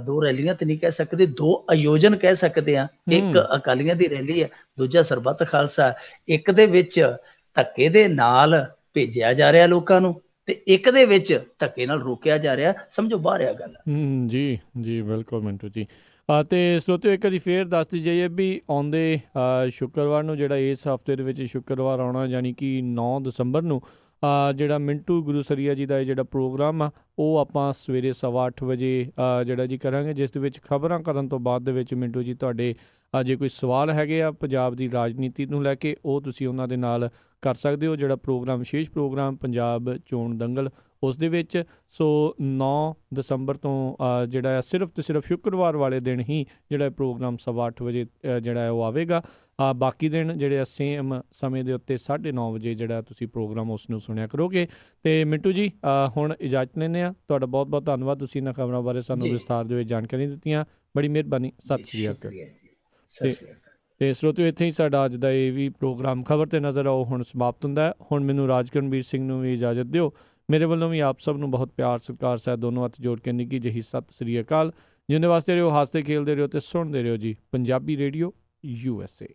2 ਰੈਲੀਆਂ ਤੇ ਨਹੀਂ ਕਹਿ ਸਕਦੇ, 2 ਆਯੋਜਨ ਕਹਿ ਸਕਦੇ ਆ। ਇੱਕ ਅਕਾਲੀਆਂ ਦੀ ਰੈਲੀ ਹੈ, ਦੂਜਾ ਸਰਬੱਤ ਖਾਲਸਾ। ਇੱਕ ਦੇ ਵਿੱਚ ਧੱਕੇ ਦੇ ਨਾਲ ਭੇਜਿਆ ਜਾ ਰਿਹਾ ਲੋਕਾਂ ਨੂੰ ਤੇ ਇੱਕ ਦੇ ਵਿੱਚ ਧੱਕੇ ਨਾਲ ਰੋਕਿਆ ਜਾ ਰਿਹਾ, ਸਮਝੋ ਬਾਹਰ ਆ ਗੱਲ। ਜੀ ਜੀ ਬਿਲਕੁਲ ਮਿੰਟੂ ਜੀ। ਅਤੇ ਸਰੋਤਿਓ ਇੱਕ ਵਾਰੀ ਫੇਰ ਦੱਸਦੀ ਜਾਈਏ ਵੀ ਆਉਂਦੇ ਸ਼ੁੱਕਰਵਾਰ ਨੂੰ, ਜਿਹੜਾ ਇਸ ਹਫਤੇ ਦੇ ਵਿੱਚ ਸ਼ੁੱਕਰਵਾਰ ਆਉਣਾ, ਯਾਨੀ ਕਿ 9 ਦਸੰਬਰ ਨੂੰ, ਜਿਹੜਾ ਮਿੰਟੂ ਗੁਰੂਸਰੀਆ ਜੀ ਦਾ ਇਹ ਜਿਹੜਾ ਪ੍ਰੋਗਰਾਮ ਆ ਉਹ ਆਪਾਂ ਸਵੇਰੇ 8:15 ਵਜੇ ਜਿਹੜਾ ਜੀ ਕਰਾਂਗੇ, ਜਿਸ ਦੇ ਵਿੱਚ ਖਬਰਾਂ ਕਰਨ ਤੋਂ ਬਾਅਦ ਦੇ ਵਿੱਚ ਮਿੰਟੂ ਜੀ ਤੁਹਾਡੇ ਜੇ ਕੋਈ ਸਵਾਲ ਹੈਗੇ ਆ ਪੰਜਾਬ ਦੀ ਰਾਜਨੀਤੀ ਨੂੰ ਲੈ ਕੇ, ਉਹ ਤੁਸੀਂ ਉਹਨਾਂ ਦੇ ਨਾਲ ਕਰ ਸਕਦੇ ਹੋ। ਜਿਹੜਾ ਪ੍ਰੋਗਰਾਮ, ਵਿਸ਼ੇਸ਼ ਪ੍ਰੋਗਰਾਮ ਪੰਜਾਬ ਚੋਣ ਦੰਗਲ, ਉਸ ਦੇ ਵਿੱਚ। ਸੋ 9 ਦਸੰਬਰ ਤੋਂ ਜਿਹੜਾ ਸਿਰਫ ਤੇ ਸਿਰਫ ਸ਼ੁੱਕਰਵਾਰ ਵਾਲੇ ਦਿਨ ਹੀ ਜਿਹੜਾ ਪ੍ਰੋਗਰਾਮ 8:15 ਵਜੇ ਜਿਹੜਾ ਉਹ ਆਵੇਗਾ। ਬਾਕੀ ਦਿਨ ਜਿਹੜੇ ਸੇਮ ਸਮੇਂ ਦੇ ਉੱਤੇ 9:30 ਵਜੇ ਜਿਹੜਾ ਤੁਸੀਂ ਪ੍ਰੋਗਰਾਮ ਉਸ ਨੂੰ ਸੁਣਿਆ ਕਰੋਗੇ। ਅਤੇ ਮਿੰਟੂ ਜੀ ਹੁਣ ਇਜਾਜ਼ਤ ਲੈਂਦੇ ਹਾਂ। ਤੁਹਾਡਾ ਬਹੁਤ ਬਹੁਤ ਧੰਨਵਾਦ, ਤੁਸੀਂ ਇਹਨਾਂ ਖਬਰਾਂ ਬਾਰੇ ਸਾਨੂੰ ਵਿਸਥਾਰ ਦੇ ਵਿੱਚ ਜਾਣਕਾਰੀ ਦਿੱਤੀਆਂ। ਬੜੀ ਮਿਹਰਬਾਨੀ। ਸਤਿ ਸ਼੍ਰੀ ਅਕਾਲ। ਅਤੇ ਸਰੋਤਿਓ ਇੱਥੇ ਹੀ ਸਾਡਾ ਅੱਜ ਦਾ ਇਹ ਵੀ ਪ੍ਰੋਗਰਾਮ ਖਬਰ 'ਤੇ ਨਜ਼ਰ ਆਓ ਹੁਣ ਸਮਾਪਤ ਹੁੰਦਾ ਹੈ। ਹੁਣ ਮੈਨੂੰ ਰਾਜਕਰਨਵੀਰ ਸਿੰਘ ਨੂੰ ਵੀ ਇਜਾਜ਼ਤ ਦਿਓ। ਮੇਰੇ ਵੱਲੋਂ ਵੀ ਆਪ ਸਭ ਨੂੰ ਬਹੁਤ ਪਿਆਰ ਸਤਿਕਾਰ ਸਹਿਤ ਦੋਨੋਂ ਹੱਥ ਜੋੜ ਕੇ ਨਿੱਘੀ ਜਿਹੀ ਸਤਿ ਸ਼੍ਰੀ ਅਕਾਲ। ਜਿਉਂਦੇ ਵਾਸਤੇ ਰਹੋ, ਹੱਸਦੇ ਖੇਲਦੇ ਰਹੋ ਅਤੇ ਸੁਣਦੇ ਰਹੋ ਜੀ ਪੰਜਾਬੀ ਰੇਡੀਓ USA।